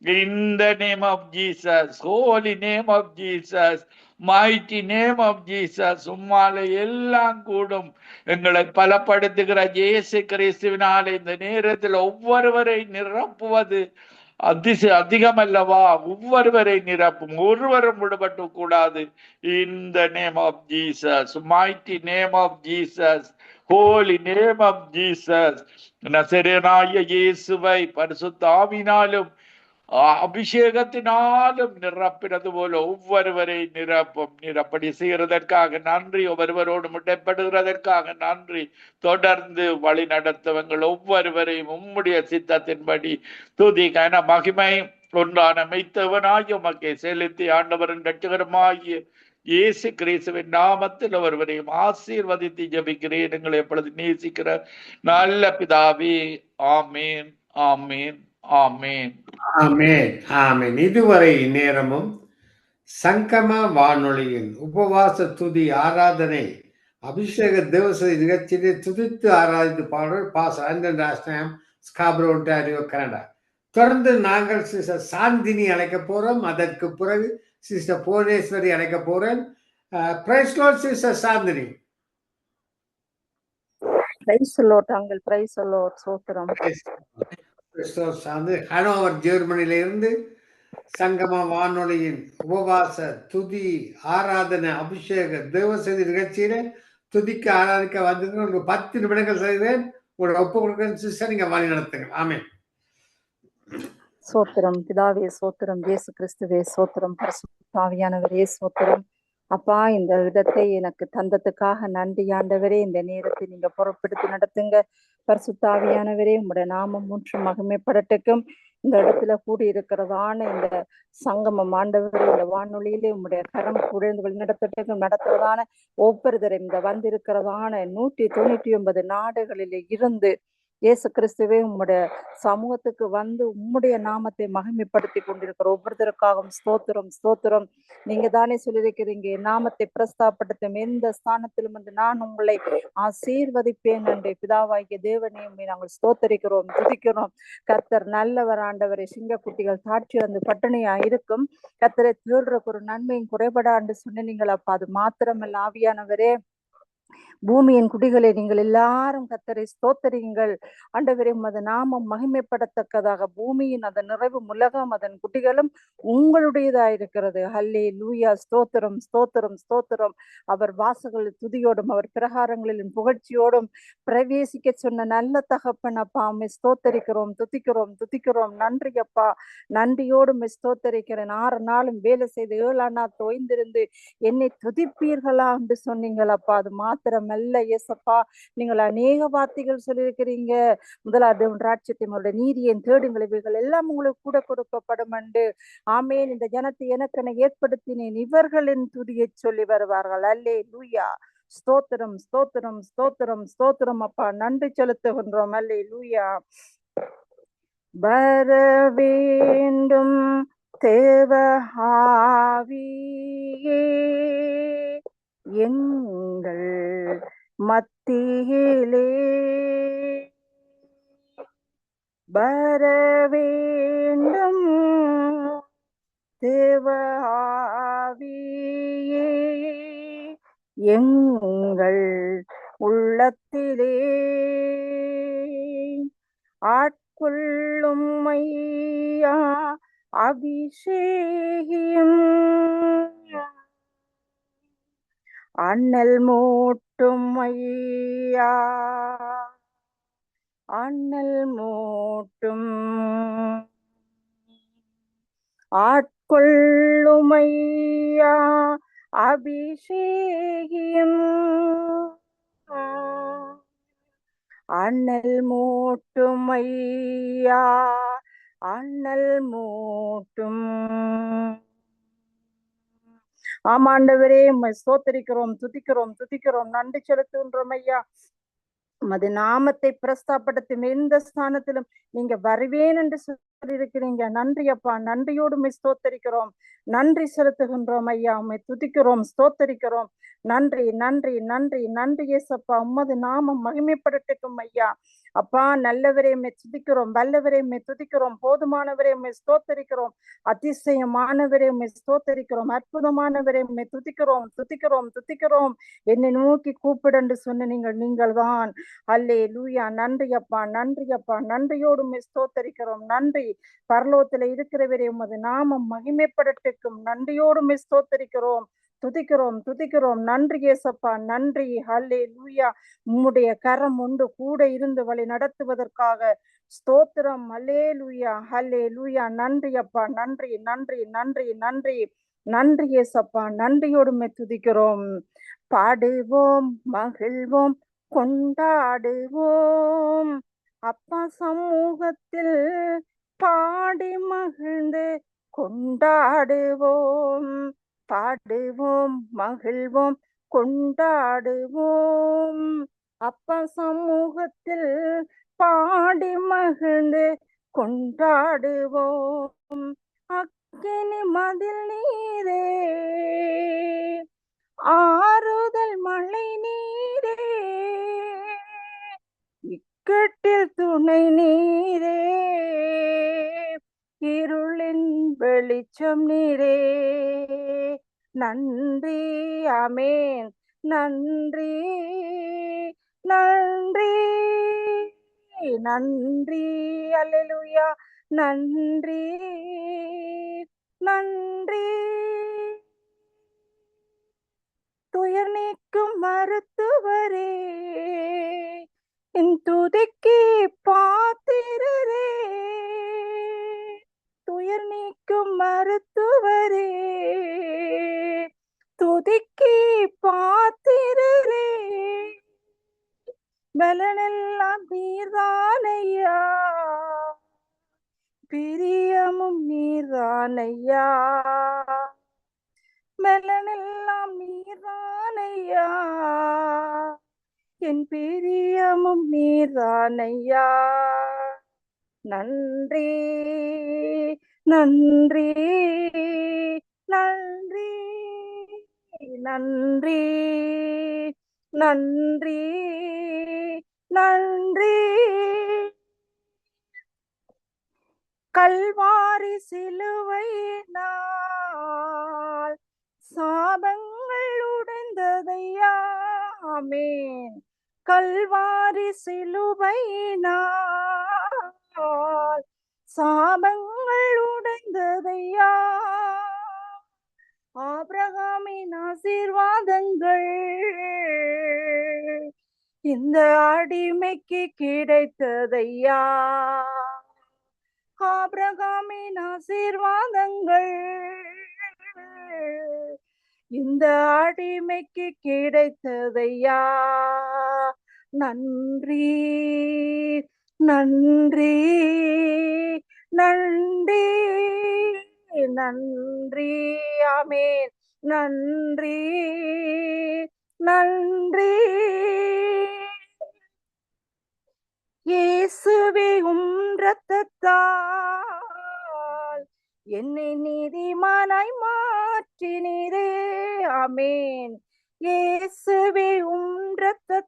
In the name of Jesus, holy name of Jesus, mighty name of Jesus, உம்மாலே எல்லாம் கூடும். எங்களை பலப்படுத்துகிற இயேசு கிறிஸ்துவினாலே இந்த நேரத்தில் ஒவ்வொருவரை நிரப்புவது அதிகமல்லவா? ஒவ்வொருவரை நிரப்பும், ஒருவரும் விடுபட்டு கூடாது. In the name of Jesus, mighty name of Jesus, holy name of Jesus, நசரேயனாகிய இயேசுவை பரிசுத்த ஆவியினாலும் அபிஷேகத்தினாலும் நிரப்பினது போல ஒவ்வொருவரை நிரப்பும். நிரப்படி செய்கிறதற்காக நன்றி, ஒவ்வொருவரோடு முட்டைப்படுகிறதற்காக நன்றி. தொடர்ந்து வழி நடத்தவங்கள் ஒவ்வொருவரையும் உம்முடைய சித்தத்தின்படி துதி கன மகிமை ஒன்றான மெய்த்தவனாகிய உமக்கை செலுத்தி ஆண்டவரின் இரட்சகருமாகிய இயேசு கிறிஸ்துவின் நாமத்தில் ஒருவரையும் ஆசீர்வதித்து ஜெபிக்கிறேன் எங்களை எப்பொழுது நேசிக்கிற நல்ல பிதாவே. ஆமேன், ஆமேன், ஆமேன், ஆமென், ஆமென். இதுவரை நேரமும் சங்கம வானொலியின் உபவாச துதி ஆராதனை அபிஷேக தேவசதி நிகழ்ச்சியிலே துதித்து ஆராதித்து பாடல் பாஸ் ஆண்டன் ராஸ்டாம், ஸ்காப்ரோ, ஒன்டாரியோ, கனடா. தொடர்ந்து நாங்கள் சிஸ்டர் சாந்தினி அழைக்க போறோம். அதற்கு பிறகு சிஸ்டர் புவனேஸ்வரி அழைக்க போறேன். Praise Lord sister Shanthini. Praise Lord uncle, praise Lord, ஸ்தோத்திரம். ஹனோவர் ஜெர்மனியில இருந்து சங்கம வானொலியின் உபவாச துதி ஆராதனை அபிஷேக தேவசதி நிகழ்ச்சியில துதிக்க ஆராதிக்க வந்தது. ஒரு 10 நிமிடங்கள் செய்வேன். உங்களோட ஒப்பு கொடுக்கிறேன் சிஸ்டர், நீங்க வழி நடத்துங்க. ஆமென். சோத்திரம் பிதாவே, சோத்திரம் இயேசு கிறிஸ்துவே, சோத்திரம் பரிசுத்த ஆவியானவரே, சோத்திரம் அப்பா. இந்த இடத்தை எனக்கு தந்ததுக்காக நன்றி ஆண்டவரே. இந்த நேரத்தை நீங்க பொறுப்பெடுத்து நடத்துங்க பரிசுத்த ஆவியானவரே. உங்களுடைய நாமம் முற்றும் மகிமைப்படட்டுக்கும். இந்த இடத்துல கூடி இருக்கிறதான இந்த சங்கமம் ஆண்டவரே, இந்த வானொலியிலே உங்களுடைய கரம் குழந்தைகள் நடத்துறதான ஒவ்வொருத்தரும் இந்த வந்திருக்கிறதான 199 நாடுகளிலே இருந்து இயேசு கிறிஸ்துவே உம்முடைய சமூகத்துக்கு வந்து உம்முடைய நாமத்தை மகிமைப்படுத்தி கொண்டிருக்கிற ஒவ்வொருத்தருக்காகவும் ஸ்தோத்திரம், ஸ்தோத்திரம். நீங்க தானே சொல்லியிருக்கிறீங்க, நாமத்தை பிரஸ்தாப்படுத்தும் எந்த ஸ்தானத்திலும் வந்து நான் உங்களை ஆசீர்வதிப்பேன் என்று. பிதாவாகிய தேவனையுமே நாங்கள் ஸ்தோத்தரிக்கிறோம், துதிக்கிறோம். கர்த்தர் நல்லவர் ஆண்டவரை. சிங்கக்குட்டிகள் தாட்சி வந்து பட்டினியா இருக்கும், கர்த்தரை தேடுறக்கு ஒரு நன்மையும் குறைபடாண்டு சொன்னீங்கள் அப்பா. அது மாத்திரமல்ல ஆவியானவரே, பூமியின் குடிகளை நீங்கள் எல்லாரும் கர்த்தரை ஸ்தோத்தரியுங்கள் ஆண்டவரே. உமது நாமம் மகிமைப்படத்தக்கதாக பூமியின் அதன் நிறைவு உலகம் அதன் குட்டிகளும் உங்களுடையதாயிருக்கிறது. ஹல்லேலூயா, ஸ்தோத்திரம், ஸ்தோத்திரம், ஸ்தோத்திரம். அவர் வாசல்கள் துதியோடும் அவர் பிரகாரங்களிலும் புகழ்ச்சியோடும் பிரவேசிக்க சொன்ன நல்ல தகப்பன் அப்பா. உம்மை ஸ்தோத்தரிக்கிறோம், துதிக்கிறோம், துதிக்கிறோம். நன்றி அப்பா, நன்றியோடும் ஸ்தோத்தரிக்கிறேன். 6 நாளும் வேலை செய்து 7ஆம் நாள் தோய்ந்திருந்து என்னை துதிப்பீர்களா என்று சொன்னீங்கள் அப்பா. அது மாத்திரம் அல்ல இயேசப்பா, நீங்கள் அநேக வார்த்தைகள் சொல்லியிருக்கிறீங்க. முதலாவது ராட்சியத்தை உங்களுடைய நீதியின் தேடுங்கள், இவைகள் எல்லாம் உங்களுக்கு கூட கொடுக்கப்படும் என்று. ஆமேன். இந்த ஜனத்தை எனக்கென ஏற்படுத்தினேன், இவர்களின் துதியை சொல்லி வருவார்கள். அல்லேலூயா, ஸ்தோத்திரம், ஸ்தோத்திரம், ஸ்தோத்திரம், ஸ்தோத்திரம் அப்பா. நன்றி செலுத்துகின்றோம். அல்லேலூயா. வர வேண்டும் தேவ ஆவியே எங்கள் மத்தியிலே, வர வேண்டும் தேவ ஆவியே எங்கள் உள்ளத்திலே, ஆட்கொள்ளும் ஐயா அபிஷேகியும், அண்ணல் மூட்டும் ஐயா, அண்ணல் மூட்டும், ஆட்கொள்ளும் ஐயா அபிஷேகியும், அண்ணல் மூட்டும் ஐயா, அண்ணல் மூட்டும், ஆமாண்டவரே உம்மை ஸ்தோத்தரிக்கிறோம், துதிக்கிறோம், நன்றி செலுத்துகின்றோம் ஐயா. உமது நாமத்தை பிரஸ்தாபடுத்தும் எந்த ஸ்தானத்திலும் நீங்க வருவேன் என்று சொல்லியிருக்கிறீங்க. நன்றி அப்பா, நன்றியோடு உம்மை ஸ்தோத்தரிக்கிறோம், நன்றி செலுத்துகின்றோம் ஐயா. உம்மை துதிக்கிறோம், ஸ்தோத்தரிக்கிறோம். நன்றி நன்றி நன்றி நன்றி ஏசப்பா. உமது நாமம் மகிமைப்படட்டும் ஐயா. அப்பா நல்லவரே உம்மை துதிக்கிறோம், வல்லவரே உம்மை துதிக்கிறோம், போதுமானவரே உம்மை ஸ்தோத்தரிக்கிறோம், அதிசயமானவரே உம்மை ஸ்தோத்தரிக்கிறோம், அற்புதமானவரே உம்மை துதிக்கிறோம். என்னை நோக்கி கூப்பிடு சொன்ன நீங்கள் தான். அல்லேலூயா. நன்றி அப்பா, நன்றியோடு உம்மை ஸ்தோத்தரிக்கிறோம். நன்றி. பரலோகத்துல இருக்கிறவரே உமது நாமம் மகிமைப்படட்டும். நன்றியோடு உம்மை ஸ்தோத்தரிக்கிறோம், துதிக்கிறோம். நன்றி ஏசப்பா, நன்றி. அல்லேலூயா. உம்முடைய கரம் உண்டு கூட இருந்து வழி நடத்துவதற்காக ஸ்தோத்திரம். அல்லேலூயா. நன்றி அப்பா, நன்றி ஏசப்பா. நன்றியோடு உம்மை துதிக்கிறோம். பாடுவோம், மகிழ்வோம், கொண்டாடுவோம். அப்பா சமூகத்தில் பாடி மகிழ்ந்து கொண்டாடுவோம். பாடுவோம், மகிழ்வோம், கொண்டாடுவோம். அப்பா சமூகத்தில் பாடி மகிழ்ந்து கொண்டாடுவோம். அக்கினி மதில் நீரே, ஆறுதல் மழை நீரே, இக்கட்டில் துணை நீரே, இருளின் வெளிச்சம் நீரே. நன்றி. ஆமென். நன்றி அல்லேலூயா. நன்றி. துயர் நீக்கும் மருத்துவரே, என் துதிக்கு பாத்திரரே. துயர் நீக்கும் மருத்துவரே, துதிக்கு பாத்திரரே. பலனெல்லாம் நீர்தானையா, பிரியமும் நீர்தானையா. பலனெல்லாம் நீர்தானையா, என் பிரியமும் நீர்தானையா. நன்றி. கல்வாரி சிலுவையினால் சாபங்கள் உடைந்ததையா. ஆமென். கல்வாரி சிலுவையினால் சாபங்கள் உடைந்ததையா. ஆபிரகாமின் ஆசீர்வாதங்கள் இந்த அடிமைக்கு கிடைத்ததையா. ஆபிரகாமின் ஆசீர்வாதங்கள் இந்த அடிமைக்கு கிடைத்ததையா. நன்றி. ஆமென். நன்றி. இயேசுவே இரத்தத்தால் என்னை நீதிமானாய் மாற்றினீரே. ஆமென். இயேசுவே இரத்தத்தால்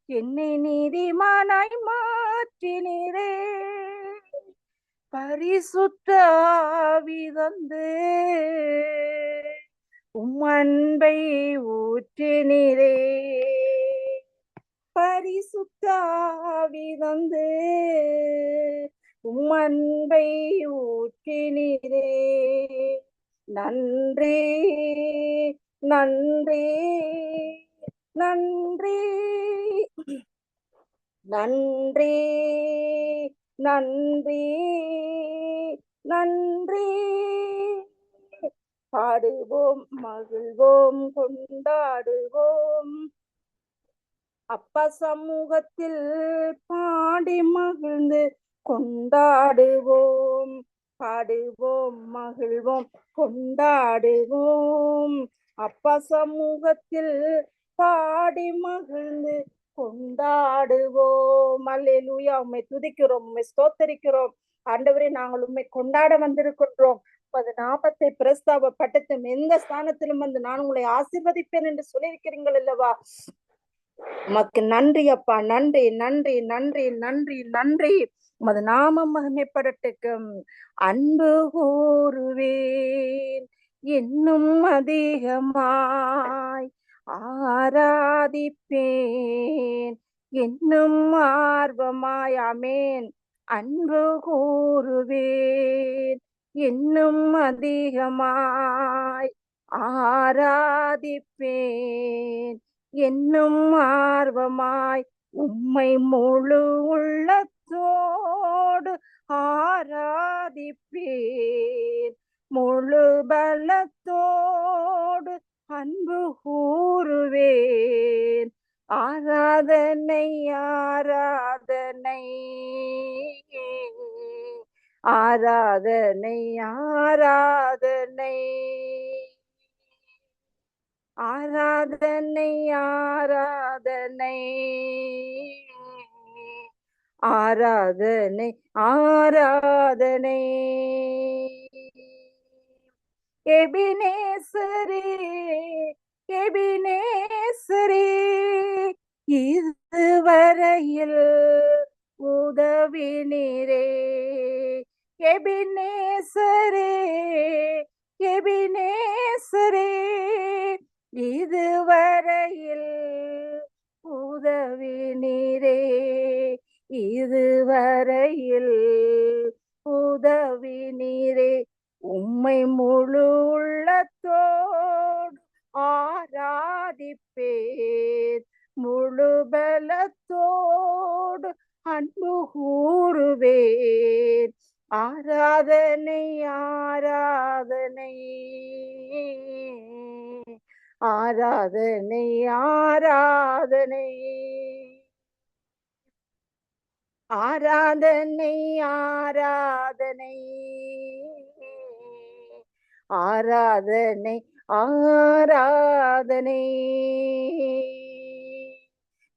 என்னை நீதிமானாய் மாற்றினீரே. பரிசுத்த ஆவி தந்து உம் அன்பை ஊற்றினீரே. பரிசுத்த ஆவி தந்து உம் அன்பை ஊற்றினீரே. நன்றி. பாடுவோம், மகிழ்வோம், கொண்டாடுவோம். அப்பா சமூகத்தில் பாடி மகிழ்ந்து கொண்டாடுவோம். பாடுவோம் மகிழ்வோம் கொண்டாடுவோம். அப்பா சமூகத்தில் பாடி மகிழ்ந்து கொண்டாடுவோம். அல்லேலூயா. உம்மை துதிக்கிறோம், உம்மை ஸ்தோத்தரிக்கிறோம் ஆண்டவரே. நாங்கள் உம்மை கொண்டாட வந்திருக்கின்றோம். அது நாமத்தை பிரஸ்தாபப்படுத்தும் எந்த ஸ்தானத்திலும் வந்து நான் உங்களை ஆசீர்வதிப்பேன் என்று சொல்லியிருக்கிறீர்கள் அல்லவா? உமக்கு நன்றி அப்பா, நன்றி நன்றி நன்றி நன்றி நன்றி. உமது நாமம் மகிமைப்படட்டும். அன்பு கூறுவேன் இன்னும் அதிகமாய், ஆராதிப்பேன் இன்னும் ஆர்வமாய். ஆமேன். அன்பு கூறுவேன் இன்னும் அதிகமாய், ஆராதிப்பேன் என்னும் ஆர்வமாய். உம்மை முழு உள்ளத்தோடு ஆராதிப்பேன், முழு பலத்தோடு அன்பு கூறுவேன். ஆராதனை ஆராதனை ஆராதனை ஆராதனை ஆராதனை ஆராதனை ஆராதனை ஆராதனை. எபினேசரே எபினேசரே, இதுவரையில் உதவினீரே. எபினேசரே எபினேசரே, இதுவரையில் உதவினீரே. இதுவரையில் உதவினீரே. உம்மை முழு உள்ளத்தோடு ஆராதிப்பேன், முழு பலத்தோடு அன்பு கூறுவேன். ஆராதனை ஆராதனை ஆராதனை ஆராதனை ஆராதனை ஆராதனை ஆராதனை ஆராதனை.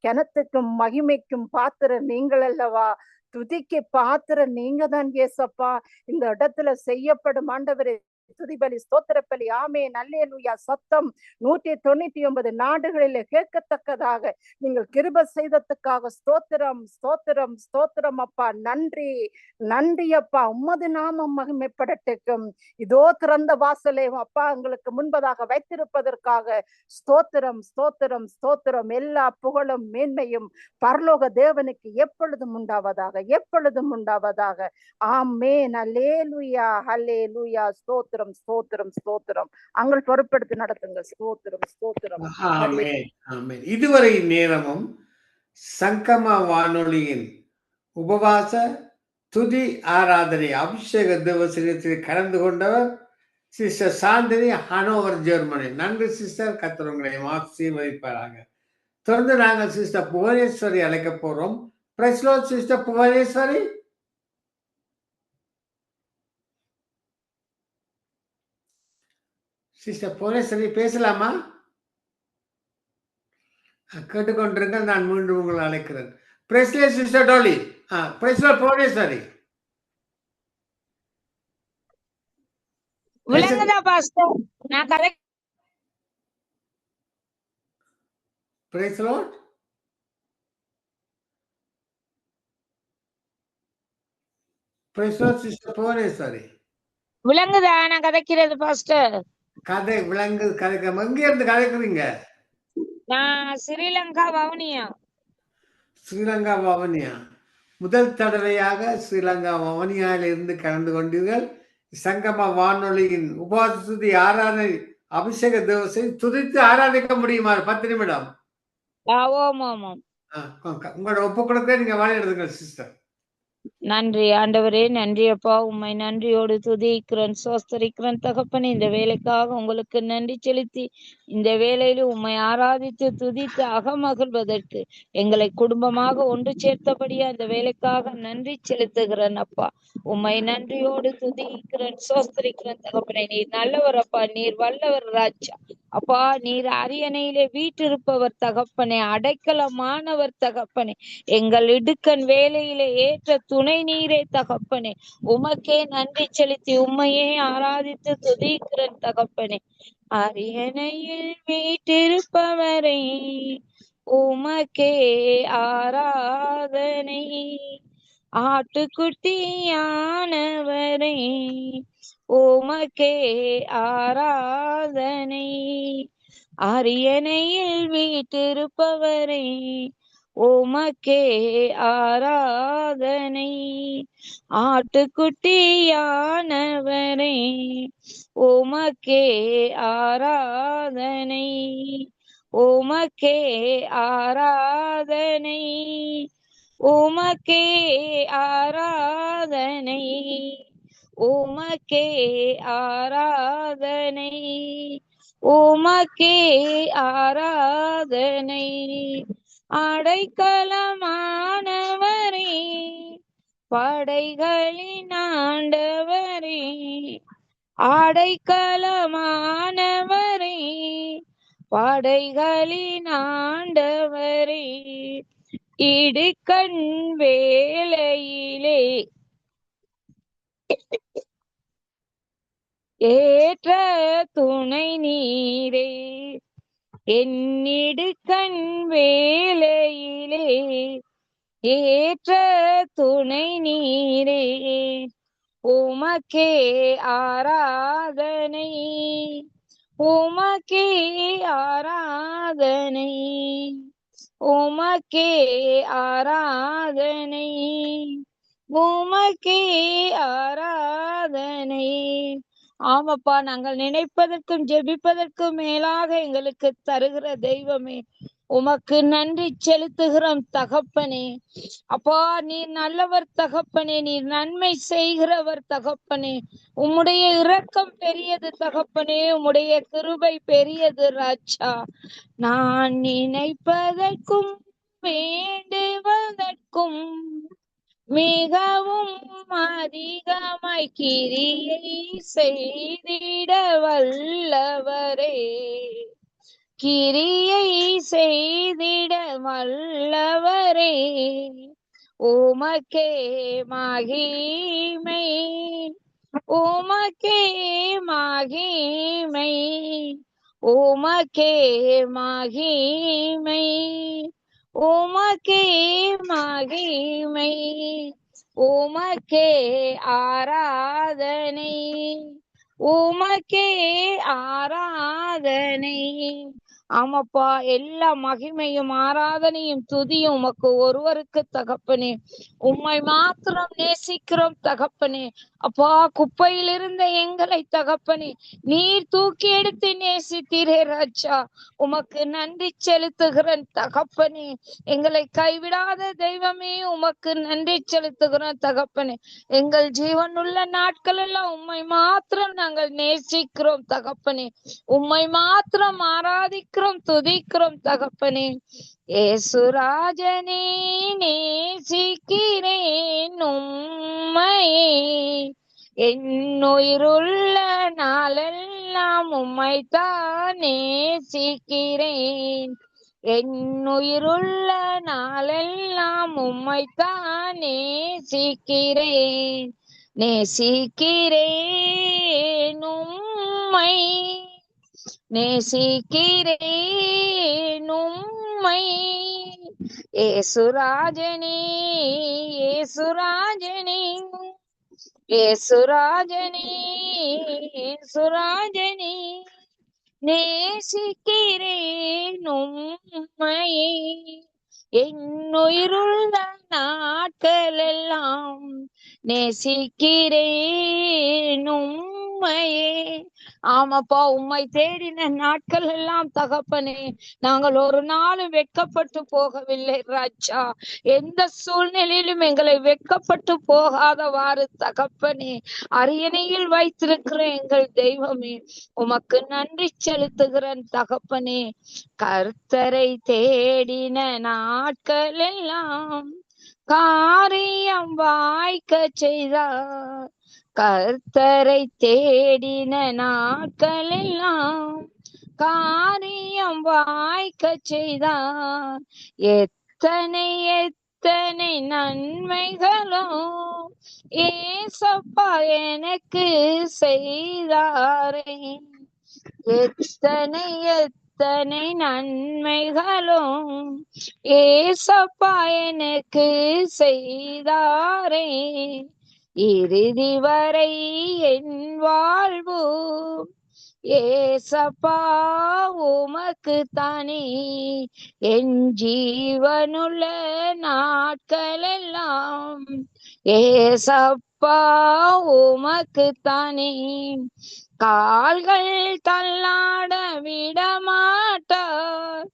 கனத்துக்கும் மகிமைக்கும் பாத்திரம் நீங்கள் அல்லவா? துதிக்கு பாத்திரம் நீங்க தான் ஏசப்பா. இந்த இடத்துல செய்யப்படும் ஆண்டவரே துதிபலி ஸ்தோத்திரப்பலி ஆமென் அல்லேலூயா சத்தம் 199 நாடுகளில் கேட்கத்தக்கதாக நீங்கள் கிருபை செய்ததுக்காக ஸ்தோத்திரம் ஸ்தோத்திரம் ஸ்தோத்திரம் அப்பா. நன்றி நன்றி அப்பா. உம்மது நாமம் மகிமைப்படட்டும். இதோ திறந்த வாசலை அப்பா எங்களுக்கு முன்பதாக வைத்திருப்பதற்காக ஸ்தோத்திரம் ஸ்தோத்திரம் ஸ்தோத்திரம். எல்லா புகழும் மேன்மையும் பரலோக தேவனுக்கு எப்பொழுதும் உண்டாவதாக, எப்பொழுதும் உண்டாவதாக. ஆமென் அல்லேலூயா அல்லேலூயா. ஸ்தோத்திரம் ஸ்தோத்திரம் ஸ்தோத்திரம். அங்கள் பொறுப்படுத்தி நடத்துங்க. ஸ்தோத்திரம் ஸ்தோத்திரம். ஆமென் ஆமென். இதுவரை நேரமும் சங்கம வானொலியின் உபவாச துதி ஆராதனை அபிஷேக திவசத்தில் கலந்து கொண்டவர் சிஸ்டர் சாந்தினி, ஹனோவர், ஜெர்மனி. நன்றி சிஸ்டர். கர்த்தர் உங்களை ஆசீர்வதிப்பாராக. தொடர்ந்து நாங்கள் சிஸ்டர் புவனேஸ்வரி அழைக்க போறோம். Praise the Lord sister Bhuvaneswari. Sister Bhuvaneswari பேசலாமா? கேட்டுக்கொண்டிருங்கள். நான் மீண்டும் உங்களை அழைக்கிறேன். Praise the Lord sister Dolly. Praise the Lord Bhuvaneswari. விளங்குதா பாஸ்டர்? நான் correct. Praise the Lord. Praise the Lord sister Bhuvaneswari. விளங்குதா நான் கதைக்கிறது பாஸ்டர்? கதை விளங்கு. கதைக்க எங்க இருந்து கதைக்கிறீங்க? நான் ஸ்ரீலங்கா வவுனியா. ஸ்ரீலங்கா வவுனியா. முதல் தடவையாக ஸ்ரீலங்கா வவுனியாவில் இருந்து கலந்து கொண்டீர்கள். சங்கம வானொலியின் உபாசுதி ஆராதனை அபிஷேக தேவசை துதித்து ஆராதிக்க முடியுமா? 10 நிமிடம். ஓம் ஓம் ஓம். உங்களோட ஒப்பு கொடுக்க நீங்க வாழ எடுத்துங்க சிஸ்டர். நன்றி ஆண்டவரே, நன்றி அப்பா. உம்மை நன்றியோடு துதிக்கிறேன், சோஸ்தரிக்கிறேன் தகப்பனே. இந்த வேலைக்காக உங்களுக்கு நன்றி செலுத்தி இந்த வேலையில உம்மை ஆராதித்து துதித்து அகமகிழ்வதற்கு எங்களை குடும்பமாக ஒன்று சேர்த்தபடியா அந்த வேலைக்காக நன்றி செலுத்துகிறேன் அப்பா. உம்மை நன்றியோடு துதிக்கிறேன், சோஸ்தரிக்கிறேன் தகப்பனே. நீர் நல்லவர் அப்பா, நீர் வல்லவர் ராஜா அப்பா. நீர் அரியணையிலே வீற்றிருப்பவர் தகப்பனே, அடைக்கலமானவர் தகப்பனே. எங்கள் இடுக்கண் வேலையிலே ஏற்ற துணை நீரே தகப்பனே. உமக்கே நன்றி செலுத்தி உம்மையே ஆராதித்து துதிக்கிறேன் தகப்பனே. அரியணையில் வீட்டிருப்பவரை உமக்கே ஆராதனை. ஆட்டுக்குட்டியானவரை உமக்கே ஆராதனை. அரியணையில் வீட்டிருப்பவரை உமக்கே ஆராதனை. ஆட்டுக்குட்டியானவரை உமக்கே ஆராதனை. உமக்கே ஆராதனை. உமக்கே ஆராதனை. உமக்கே ஆராதனை. உமக்கே ஆராதனை. அடைக்கலமானவரே, படைகளின் ஆண்டவரே. அடைக்கலமானவரே, படைகளின் ஆண்டவரே. இடுக்கண் வேளையிலே ஏற்ற துணை நீரே. என்னிடுக்கண் வேளையிலே ஏற்ற துணை நீரே. உமக்கே ஆராதனை. உமக்கே ஆராதனை. உமக்கே ஆராதனை. உமக்கே ஆராதனை. ஆமப்பா, நாங்கள் நினைப்பதற்கும் ஜெபிப்பதற்கும் மேலாக எங்களுக்கு தருகிற தெய்வமே, உமக்கு நன்றி செலுத்துகிறோம் தகப்பனே. அப்பா, நீர் நல்லவர் தகப்பனே, நீர் நன்மை செய்கிறவர் தகப்பனே. உம்முடைய இரக்கம் பெரியது தகப்பனே, உம்முடைய கிருபை பெரியது ராஜா. நான் நினைப்பதற்கும் வேண்டுவதற்கும் மிகவும் அதிகமாய் கிரியை செய்திட வல்லவரே. கிரியை செய்திட வல்லவரே. உமக்கே மகிமை. உமக்கே மகிமை. உமக்கே மகிமை. உமக்கே மகிமை. உமக்கே ஆராதனை. உமக்கே ஆராதனை. ஆமாப்பா, எல்லா மகிமையும் ஆராதனையும் துதியும் உமக்கு ஒருவருக்கு தகப்பனே. உம்மை மாத்திரம் நேசிக்கிறோம் தகப்பனே. அப்பா, குப்பையில் இருந்த எங்களை தகப்பனே நீர் தூக்கி எடுத்து நேசித்தீரே ராஜா. உமக்கு நன்றி செலுத்துகிறேன் தகப்பனே. எங்களை கைவிடாத தெய்வமே, உமக்கு நன்றி செலுத்துகிறோம் தகப்பனே. எங்கள் ஜீவனுள்ள நாட்கள் எல்லாம் உம்மை மாத்திரம் நாங்கள் நேசிக்கிறோம் தகப்பனே. உம்மை மாத்திரம் ஆராதிக்கிறோம் துதிக்கிறோம் தகப்பனே. ஏசுராஜனே, நேசிக்கிறேன் உம்மையே. என்னுயிருள்ள நாளெல்லாம் உம்மைத்தான் நேசிக்கிறேன். என்னுயிருள்ள நாளெல்லாம் உம்மைத்தான் நேசிக்கிறேன். நேசிக்கிறேன் உம்மை. நேசிக்கிறேன் உம்மை. ஏசுராஜனே, ஏசுராஜனே, ஏசுராஜனே, ஏசுராஜனே. நேசிக்கிறேன் உம்மையே. என்னுயிருள்ள நாட்களெல்லாம் நேசிக்கிறேன் உம்மையே. உம்மையே. ஆமாப்பா, உம்மை தேடின நாட்கள் எல்லாம் தகப்பனே நாங்கள் ஒரு நாளும் வெட்கப்பட்டு போகவில்லை ராஜா. எந்த சூழ்நிலையிலும் எங்களை வெட்கப்பட்டு போகாதவாறு தகப்பனே அரியணையில் வைத்திருக்கிற எங்கள் தெய்வமே உமக்கு நன்றி செலுத்துகிறேன் தகப்பனே. கர்த்தரை தேடின நாட்கள் எல்லாம் காரியம் வாய்க்க செய்தார். கர்த்தரை தேடின நாட்கள் எல்லாம் காரியம் வாய்க்க செய்தார். எத்தனை எத்தனை நன்மைகளும் ஏசப்பா எனக்கு செய்தாரே. எத்தனை எத்தனை நன்மைகளும் ஏசப்பா எனக்கு செய்தாரே. இறுதி வரை என் வாழ்வு ஏசப்பா உமக்கு தானே. என் ஜீவனுள்ள நாட்கள் எல்லாம் ஏசப்பா உமக்கு தானே. கால்கள் தள்ளாட விடமாட்டார்,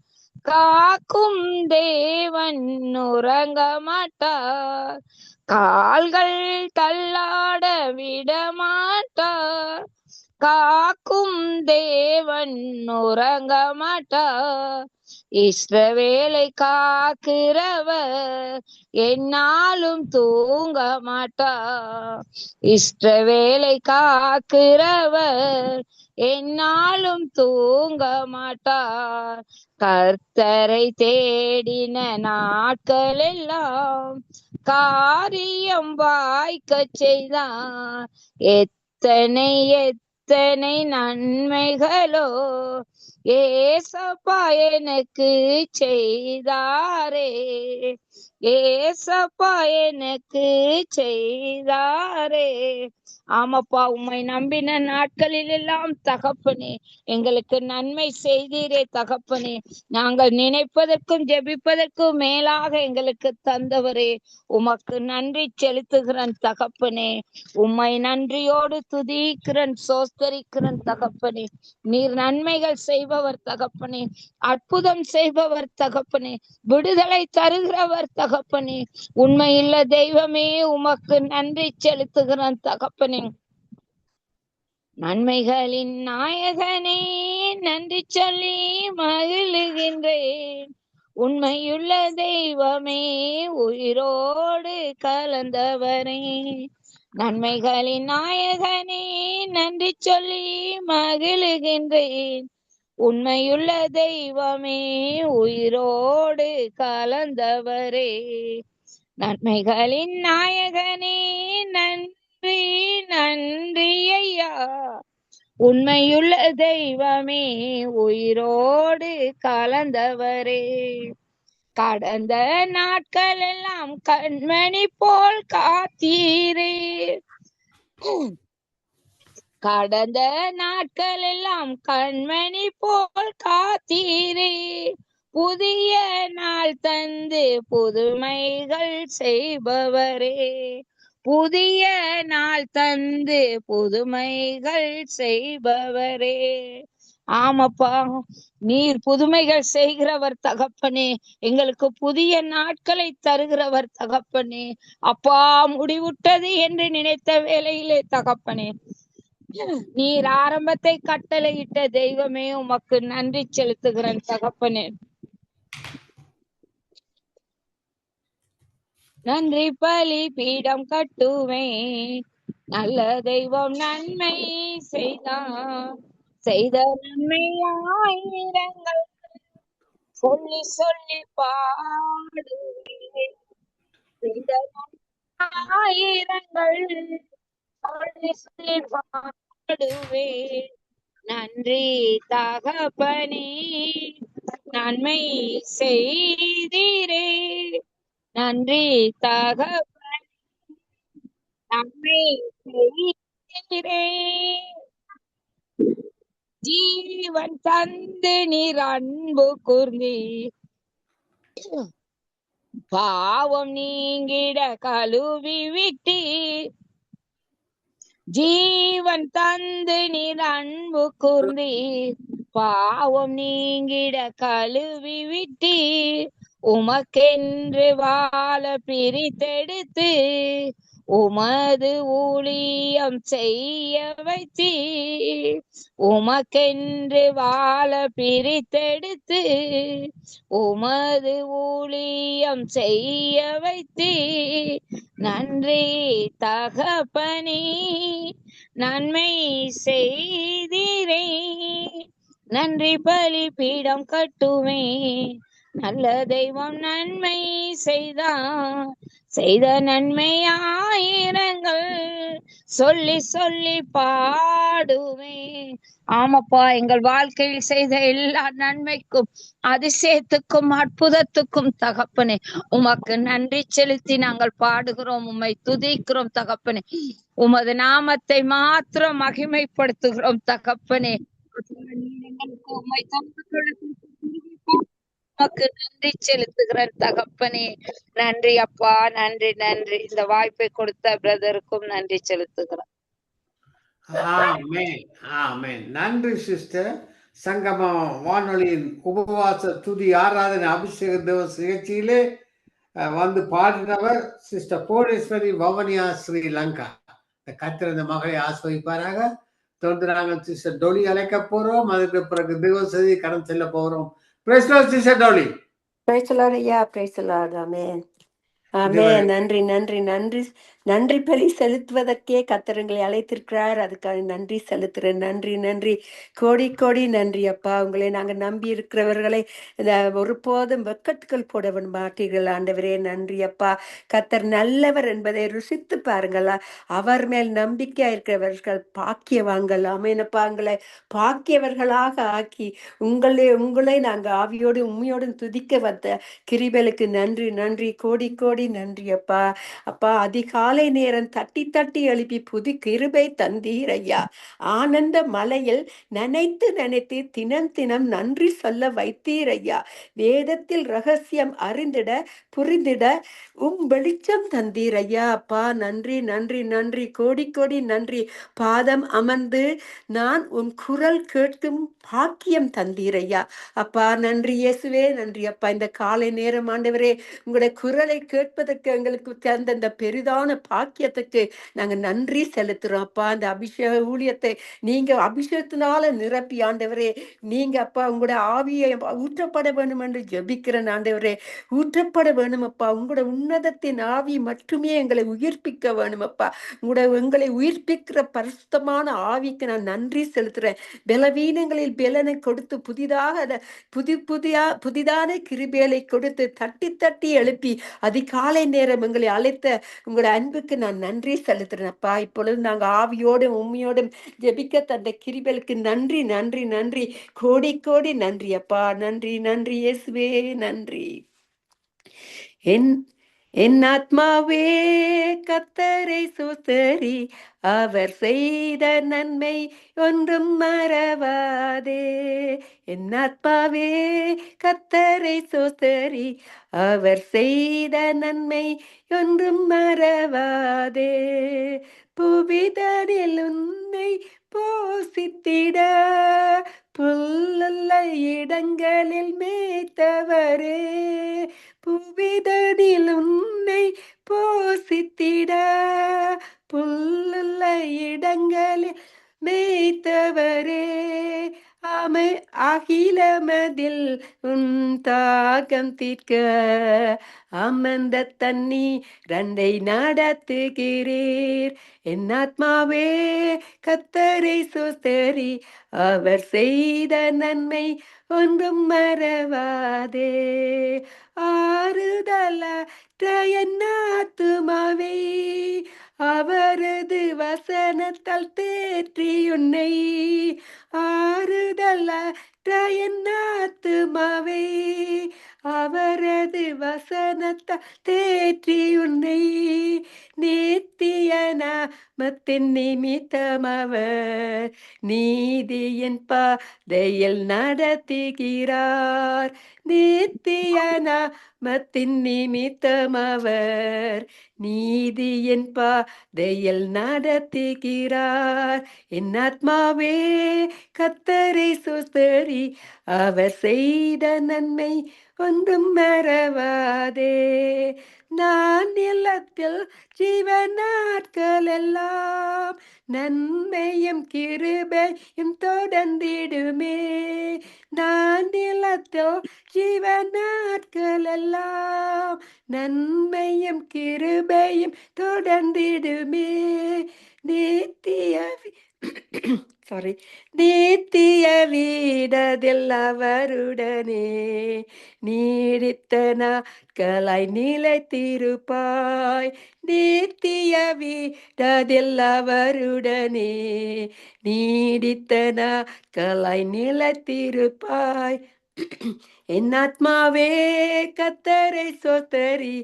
காக்கும் தேவன் உறங்க மாட்டார். கால்கள் தள்ளாட விடமாட்டார், காக்கும் தேவன் உறங்க மாட்டார். இஸ்ரவேலை காக்கிறவர் என்னாலும் தூங்க மாட்டார். இஸ்ரவேலை காக்கிறவர் என்னாலும் தூங்க மாட்டார். கர்த்தரை தேடின நாட்கள் எல்லாம் காரியம் வாய்க்க செய்தார். எத்தனை எத்தனை நன்மைகளோ ஏசப்பா எனக்கு செய்தாரே. ஏசப்பா எனக்கு செய்தாரே. ஆமாப்பா, உம்மை நம்பின நாட்களில் எல்லாம் தகப்பனே எங்களுக்கு நன்மை செய்தீரே தகப்பனே. நாங்கள் நினைப்பதற்கும் ஜெபிப்பதற்கும் மேலாக எங்களுக்கு தந்தவரே உமக்கு நன்றி செலுத்துகிறேன் தகப்பனே. உம்மை நன்றியோடு துதிக்கிறேன், சோஸ்தரிக்கிறேன் தகப்பனே. நீர் நன்மைகள் செய்பவர் தகப்பனே, அற்புதம் செய்பவர் தகப்பனே, விடுதலை தருகிறவர் தகப்பனே. உண்மையுள்ள தெய்வமே உமக்கு நன்றி செலுத்துகிறேன் தகப்பனே. நன்மைகளின் நாயகனே நன்றி சொல்லி மகிழுகின்றேன். உண்மையுள்ள தெய்வமே உயிரோடு கலந்தவரே. நன்மைகளின் நாயகனே நன்றி சொல்லி மகிழுகின்றேன். உண்மையுள்ள தெய்வமே உயிரோடு கலந்தவரே. நன்மைகளின் நாயகனே நன்றி நன்றி ஐயா. உண்மையுள்ள தெய்வமே உயிரோடு கலந்தவரே. கடந்த நாட்கள் எல்லாம் கண்மணி போல் காத்தீரே. கடந்த நாட்கள் எல்லாம் கண்மணி போல் காத்தீரே. புதிய நாள் தந்து புதுமைகள் செய்பவரே. புதிய நாள் தந்து புதுமைகள் செய்பவரே. ஆமாப்பா, நீர் புதுமைகள் செய்கிறவர் தகப்பனே. எங்களுக்கு புதிய நாட்களை தருகிறவர் தகப்பனே. அப்பா, முடிவுட்டது என்று நினைத்த வேளையிலே தகப்பனே நீர் ஆரம்பத்தை கட்டளையிட்ட தெய்வமே உமக்கு நன்றி செலுத்துகிறேன் தகப்பனே. நன்றி பலி பீடம் கட்டுவேன். நல்ல தெய்வம் நன்மை செய்தார். செய்த நன்மை ஆயிரங்கள் சொல்லி சொல்லி பாடுவேன். செய்த ஆயிரங்கள் சொல்லி சொல்லி பாடுவேன். நன்றி தகப்பனே நன்மை செய்தீரே. நன்றி தகப்பனே நன்மை செய்தீரே. ஜீவன் தந்து நீர் அன்பு கூர்ந்தீ. பாவம் நீங்கிட கழுவி விட்டி. ஜீவன் தந்து நீர் அன்பு கூர்ந்தீர், பாவம் நீங்கிட கழுவி விட்டீர், உமக்கென்று வாழ பிரித்தெடுத்து உமது ஊழியம் செய்ய வைத்தீர், உமக்கென்று வாழ பிரித்தெடுத்து உமது ஊழியம் செய்ய வைத்தீர். நன்றி தகப்பனே, நன்மை செய்தீரே, நன்றி பலிபீடம் கட்டுவே, நல்ல தெய்வம் நன்மை செய்த நன்மை ஆயிரங்கள் சொல்லி சொல்லி பாடுவேன். ஆமாப்பா, எங்கள் வாழ்க்கையில் செய்த எல்லா நன்மைக்கும் அதிசயத்துக்கும் அற்புதத்துக்கும் தகப்பனே உமக்கு நன்றி செலுத்தி நாங்கள் பாடுகிறோம், உம்மை துதிக்கிறோம் தகப்பனே. உமது நாமத்தை மாத்திரம் மகிமைப்படுத்துகிறோம் தகப்பனே. உம்மை உமக்கு நன்றி செலுத்துகிறேன் தகப்பனே. நன்றி அப்பா, நன்றி நன்றி. இந்த வாய்ப்பை கொடுத்த பிரதருக்கும் நன்றி செலுத்துகிறேன். ஆமென், ஆமென். நன்றி சிஸ்டர். சங்கம வானொலியின் உபவாச துதி ஆராதனை அபிஷேக திவச நிகழ்ச்சியிலே வந்து பாடினவர் சிஸ்டர் கோடேஸ்வரி வவனியா ஸ்ரீலங்கா. இந்த கர்த்தர் இந்த மகளை ஆஸ்வதிப்பாராக. தொடர்ந்து நாங்கள் சிஸ்டர் டொலி அழைக்க போறோம். அதுக்கு பிறகு திவசதி கடன் செல்ல போறோம். Praise the Lord, Sister Dolly. Praise the Lord, yeah, praise the Lord, amen. ஆமே, நன்றி நன்றி நன்றி. நன்றி பலி செலுத்துவதற்கே கர்த்தருங்களை அழைத்திருக்கிறார். அதுக்காக நன்றி செலுத்துறேன். நன்றி நன்றி, கோடி கோடி நன்றி அப்பா. உங்களை நாங்கள் நம்பி இருக்கிறவர்களை ஒருபோதும் வெக்கத்துக்கள் போட மாட்டீர்கள் ஆண்டவரே. நன்றி அப்பா. கர்த்தர் நல்லவர் என்பதை ருசித்து பாருங்களா. அவர் மேல் நம்பிக்கையா இருக்கிறவர்கள் பாக்கியவான்கள். ஆமேனப்பா, உங்களை பாக்கியவர்களாக ஆக்கி உங்களை நாங்கள் ஆவியோடு உண்மையோடும் துதிக்க வந்த கிருபைகளுக்கு நன்றி நன்றி, கோடி கோடி நன்றி அப்பா. அப்பா, அதிகாலை நேரம் தட்டி தட்டி எழுப்பி புது கிருபை தந்தீர் ஐயா. ஆனந்த மலையில் நினைத்து நினைத்து தினம் தினம் நன்றி சொல்ல வைத்தீர் ஐயா. வேதத்தில் ரகசியம் அறிந்திட புரிந்திட வெளிச்சம் தந்தீர் ஐயா. அப்பா, நன்றி நன்றி நன்றி, கோடி கோடி நன்றி. பாதம் அமர்ந்து நான் உன் குரல் கேட்கும் பாக்கியம் தந்தீர் ஐயா. அப்பா, நன்றி இயேசுவே, நன்றி அப்பா. இந்த காலை நேரம் ஆண்டவரே, உங்களுடைய குரலை கேட்பதற்கு எங்களுக்கு தந்த இந்த பெரிதான பாக்கியத்துக்கு நாங்க நன்றி செலுத்துறோம் அப்பா. அந்த அபிஷேக ஊழியத்தை நீங்க அபிஷேகத்தினால நிரப்பி ஆண்டவரே, நீங்க அப்பா உங்களோட ஆவியை ஊற்றப்பட வேணும் என்று ஜெபிக்கிறேன் ஆண்டவரே. ஊற்றப்பட வேணும் அப்பா. உங்களோட உன்னதத்தின் ஆவி மட்டுமே எங்களை உயிர்ப்பிக்க வேணும் அப்பா. எங்களை உயிர்ப்பிக்கிற பரிசுத்தமான ஆவிக்கு நான் நன்றி செலுத்துறேன். பலவீனங்களில் பலனை கொடுத்து புதிதாக புதிதான கிருபைகளை கொடுத்து தட்டி தட்டி எழுப்பி அதிகாலை நேரம் எங்களை அழைத்த உங்களோட அன்புக்கு நான் நன்றி செலுத்துறேன் அப்பா. இப்பொழுது நாங்கள் ஆவியோடும் உண்மையோடும் ஜெபிக்க தந்த கிருபைகளுக்கு நன்றி நன்றி நன்றி, கோடி கோடி நன்றி அப்பா. நன்றி நன்றி இயேசுவே, நன்றி. என் ஆத்மாவே கர்த்தரை ஸ்தோத்திரி, அவர் செய்த நன்மை ஒன்றும் மறவாதே. என் ஆத்மாவே கர்த்தரை ஸ்தோத்திரி, அவர் செய்த நன்மை ஒன்றும் மறவாதே. புவிதனில் உன்னை போசித்திட புல்லுள்ள இடங்களில் மேய்த்தவரே. புவிதனில் உன்னை போசித்திட புல்லுள்ள இடங்களில் மேய்த்தவரே. ஆமை அகிலமதில் உன் தாகம் தீர்க்க அமர்ந்த தண்ணி ரண்டை நடத்துகிறீர். என் ஆத்மாவே கர்த்தரை ஸ்தோத்திரி, அவர் செய்த நன்மை ஒன்றும் மறவாதே. ஆறுதலற்ற என் ஆத்துமாவே அவரது வசனத்தால் தேற்றி உன்னை. ஆறுதலற்ற என் ஆத்துமாவே அவரது வசனத்தை தேற்றி உன்னை நித்திய நாமத்தின் நிமித்தம் அவர் நீதியின் பாதையில் நடத்துகிறார். நித்திய நாமத்தின் நிமித்தம் அவர் நீதியின் பாதையில் நடத்துகிறார். என் ஆத்மாவே கர்த்தரை ஸ்தோத்திரி, அவர் செய்த நன்மை ஒன்றும் மறவாதே. நான் நிலத்தில் ஜீவ நாட்கள் எல்லாம் நன்மையும் கிருபையும் தொடர்ந்திடுமே. நான் நிலத்தில் ஜீவ நாட்கள் எல்லாம் நன்மையும் கிருபையும் தொடர்ந்திடுமே. நித்திய சாரி நித்திய வீடதில் அவருடனே நீடித்த நாட்களாய் நிலைத்திருப்பாய். நித்திய வீடதில் அவருடனே நீடித்த நாட்களாய் நிலைத்திருப்பாய். என் ஆத்மாவே கர்த்தரை ஸ்தோத்திரி,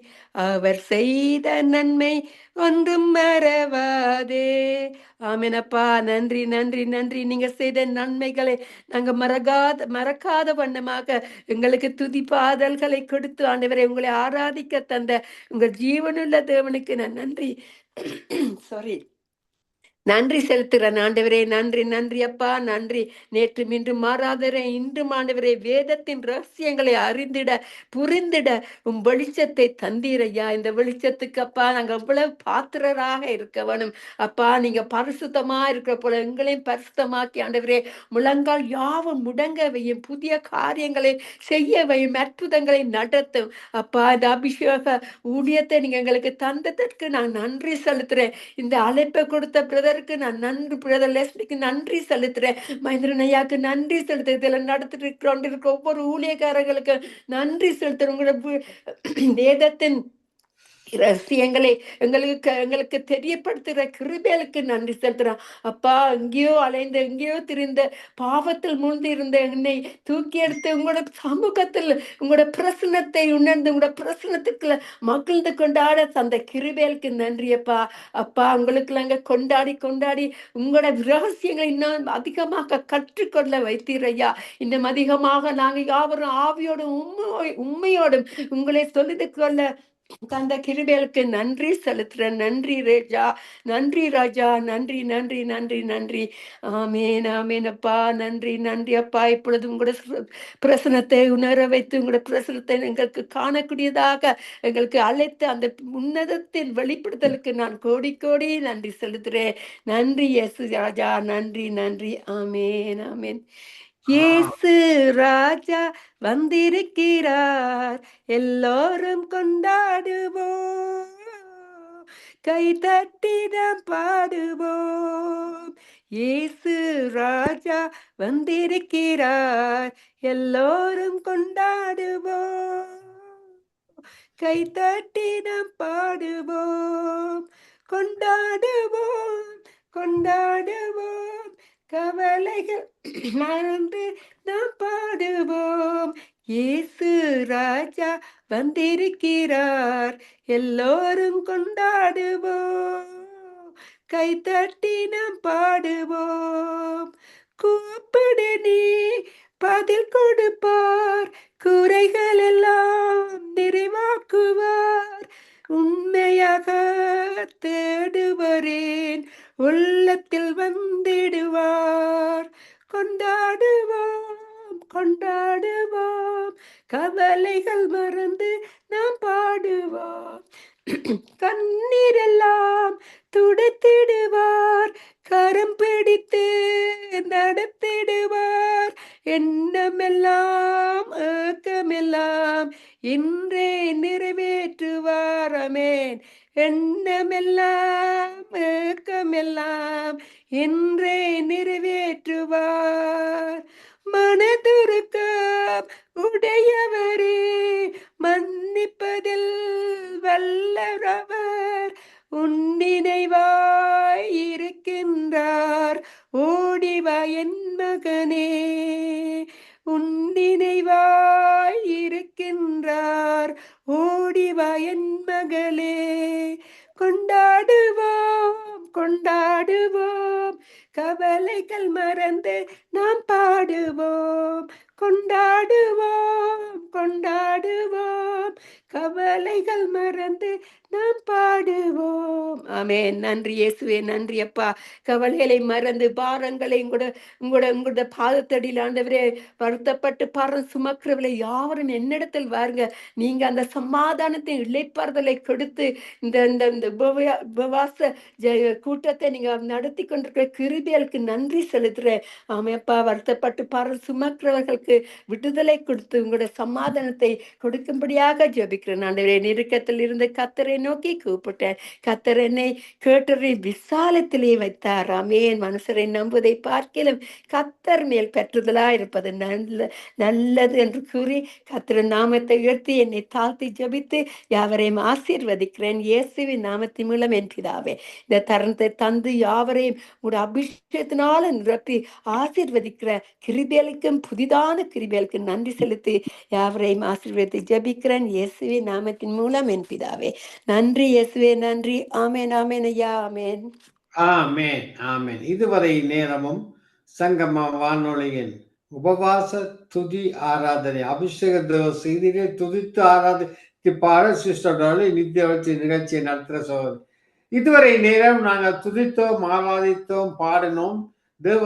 அவர் செய்த நன்மை ஒன்றும் மறவாதே. ஆமெனப்பா. நன்றி நன்றி நன்றி. நீங்க செய்த நன்மைகளை நாங்க மறக்காத வண்ணமாக எங்களுக்கு துதி பாதல்களை கொடுத்து ஆண்டவரை உங்களை ஆராதிக்க தந்த உங்கள் ஜீவனுள்ள தேவனுக்கு நான் நன்றி சாரி நன்றி செலுத்துகிறேன் ஆண்டவரே. நன்றி நன்றி அப்பா. நன்றி. நேற்று இன்றும் மாறாதவரே, இன்றும் ஆண்டவரே வேதத்தின் ரகசியங்களை அறிந்திட புரிந்திட வெளிச்சத்தை தந்தீரையா. இந்த வெளிச்சத்துக்கு அப்பா நாங்கள் எவ்வளவு பாத்திரராக இருக்க வேணும் அப்பா. நீங்க பரிசுத்தமா இருக்கிற போல எங்களையும் பரிசுத்தமாக்கி ஆண்டவரே முழங்கால் யாவும் முடங்கவையும் புதிய காரியங்களை செய்யவையும் அற்புதங்களை நடத்தும் அப்பா. இந்த அபிஷேக ஊழியத்தை நீங்க எங்களுக்கு தந்ததற்கு நான் நன்றி செலுத்துறேன். இந்த அழைப்பை கொடுத்த பிரதருக்கு நான் நன்றி, பிரதர் லெஸ்லிக்கு நன்றி செலுத்துறேன். மகேந்திரன் ஐயாக்கு நன்றி செலுத்துறேன். இதில் நடத்திட்டு இருக்கிற ஒவ்வொரு ஊழியக்காரர்களுக்கு நன்றி செலுத்துறேன். உங்களோட வேதத்தின் ரகசியங்களை எங்களுக்கு தெரியப்படுத்துகிற கிருபைகளுக்கு நன்றி செலுத்துறேன் அப்பா. எங்கேயோ அலைந்து எங்கேயோ திரிந்த பாவத்தில் மூழ்கி இருந்த என்னை தூக்கி எடுத்து உங்களோட சமூகத்தில் உங்களோட பிரசனத்தை உணர்ந்து உங்களோட பிரசனத்துக்குள்ள மகிழ்ந்து கொண்டாட அந்த கிருபைகளுக்கு நன்றி அப்பா. அப்பா உங்களுக்கு நாங்கள் கொண்டாடி கொண்டாடி உங்களோட ரகசியங்களை இன்னும் அதிகமாக கற்றுக்கொள்ள வைத்தீரையா. இன்னும் அதிகமாக நாங்கள் யாவரும் ஆவியோடும் உண்மையோடும் உங்களை சொல்லிட்டு கொள்ள தந்த கிருபைகளுக்கு நன்றி செலுத்துறேன். நன்றி ரேஜா, நன்றி ராஜா, நன்றி நன்றி நன்றி நன்றி. ஆமேன் ஆமேன் அப்பா. நன்றி நன்றி அப்பா. இப்பொழுது உங்களோட பிரசனத்தை உணர வைத்து உங்களோட பிரசனத்தை எங்களுக்கு காணக்கூடியதாக எங்களுக்கு அழைத்து அந்த உன்னதத்தின் வெளிப்படுத்தலுக்கு நான் கோடி கோடி நன்றி செலுத்துறேன். நன்றி இயேசு ராஜா, நன்றி நன்றி. ஆமேன் ஆமேன். இயேசு ராஜா வந்திருக்கிறார், எல்லோரும் கொண்டாடுவோம், கை தட்டிடம் பாடுவோம். இயேசு ராஜா வந்திருக்கிறார், எல்லோரும் கொண்டாடுவோம், கை தட்டிடம் பாடுவோம். கொண்டாடுவோம் கொண்டாடுவோம், கவலைகள் மறந்து நாம் பாடுவோம். இயேசு ராஜா வந்திருக்கிறார், எல்லோரும் கொண்டாடுவோம், கை தட்டி நாம் பாடுவோம். கூப்பிடு நீ பதில் கொடுப்பார், குறைகள் எல்லாம் நிறைவாக்குவார். உண்மையாக தேடுவரேன், உள்ளத்தில் வந்திடுவார். கொண்டாடுவோம் கொண்டாடுவோம், கவலைகள் மறந்து நாம் பாடுவோம். கண்ணீரெல்லாம் துடைத்திடுவார், கரம் பிடித்து நடத்திடுவார். எண்ணமெல்லாம் ஏக்கமெல்லாம் இன்றே நிறைவேற்றுவார். ஆமென். எண்ணமெல்லாம் ஏக்கமெல்லாம் இன்றே நிறைவேற்றுவார். மனதுருக்கம் உடையவரே, மன்னிப்பதில் வல்லவர், உன் நினைவாய் இருக்கின்றார். ஓடிவா என் மகனே, உன் நினைவாய் இருக்கின்றார். கொண்டாடுவோம் கொண்டாடுவோம், கவலைகள் மறந்து நாம் பாடுவோம். கொண்டாடுவோம் கொண்டாடுவோம், கவலைகள் மறந்து நாம் பாடுவோம். ஆமென். நன்றி இயேசுவே, நன்றி அப்பா. கவலைகளை மறந்து பாரங்களை உங்களோட பாதத்தடியில் ஆண்டவரே வருத்தப்பட்டு பாரம் சுமக்கிறவளை யாவரும் என்னிடத்தில் வாருங்க. நீங்க அந்த சமாதானத்தை இளைப்பாறுதலை கொடுத்து இந்த இந்த இந்த உபவாச கூட்டத்தை நீங்க நடத்தி கொண்டிருக்கிற கிருபைகளுக்கு நன்றி செலுத்துறேன். ஆமையப்பா, வருத்தப்பட்டு பாரம் சுமக்கிறவர்களுக்கு விடுதலை கொடுத்து உங்களோட சமாதானத்தை கொடுக்கும்படியாக ஜெபிக்கிறேன். ஆண்டவரே, நெருக்கத்தில் இருந்த கர்த்தரை நோக்கி கூப்பிட்டேன். கர்த்தர் என்னை கேட்டரை விசாலத்திலே வைத்தார். ஆமென். மனுஷரை நம்புவதை பார்க்கிலும் கர்த்தர் மேல் பெற்றுதலா இருப்பது நல்லது என்று கூறி கர்த்தர் நாமத்தை உயர்த்தி என்னை தாழ்த்தி ஜெபித்து யாவரையும் ஆசீர்வதிக்கிறேன். இயேசுவின் நாமத்தின் மூலம் என் பிதாவே, இந்த தருணத்தை தந்து யாவரையும் உங்களுடைய அபிஷேகத்தினால நிரப்பி ஆசீர்வதிக்கிற கிருபைகளுக்கும் புதிதான கிருபைகளுக்கும் நன்றி செலுத்தி யாவரையும் ஆசீர்வதித்து ஜெபிக்கிறேன். இயேசுவின் நாமத்தின் மூலம் என் பிதாவே. நன்றி இயேசுவே, நன்றி. ஆமென் ஆமென் ஐயா, ஆமென் ஆமென் ஆமென். இதுவரை நேரமும் சங்கம வானொலியின் உபவாச துதி ஆராதனை அபிஷேக தேவ செய்தியை துதித்து ஆராதித்து பாட சிஸ்டர் நித்திய வச்சு நிகழ்ச்சியை நடத்துகிற சோதனை. இதுவரை நேரம் நாங்கள் துதித்தோம், ஆராதித்தோம், பாடினோம். தேவ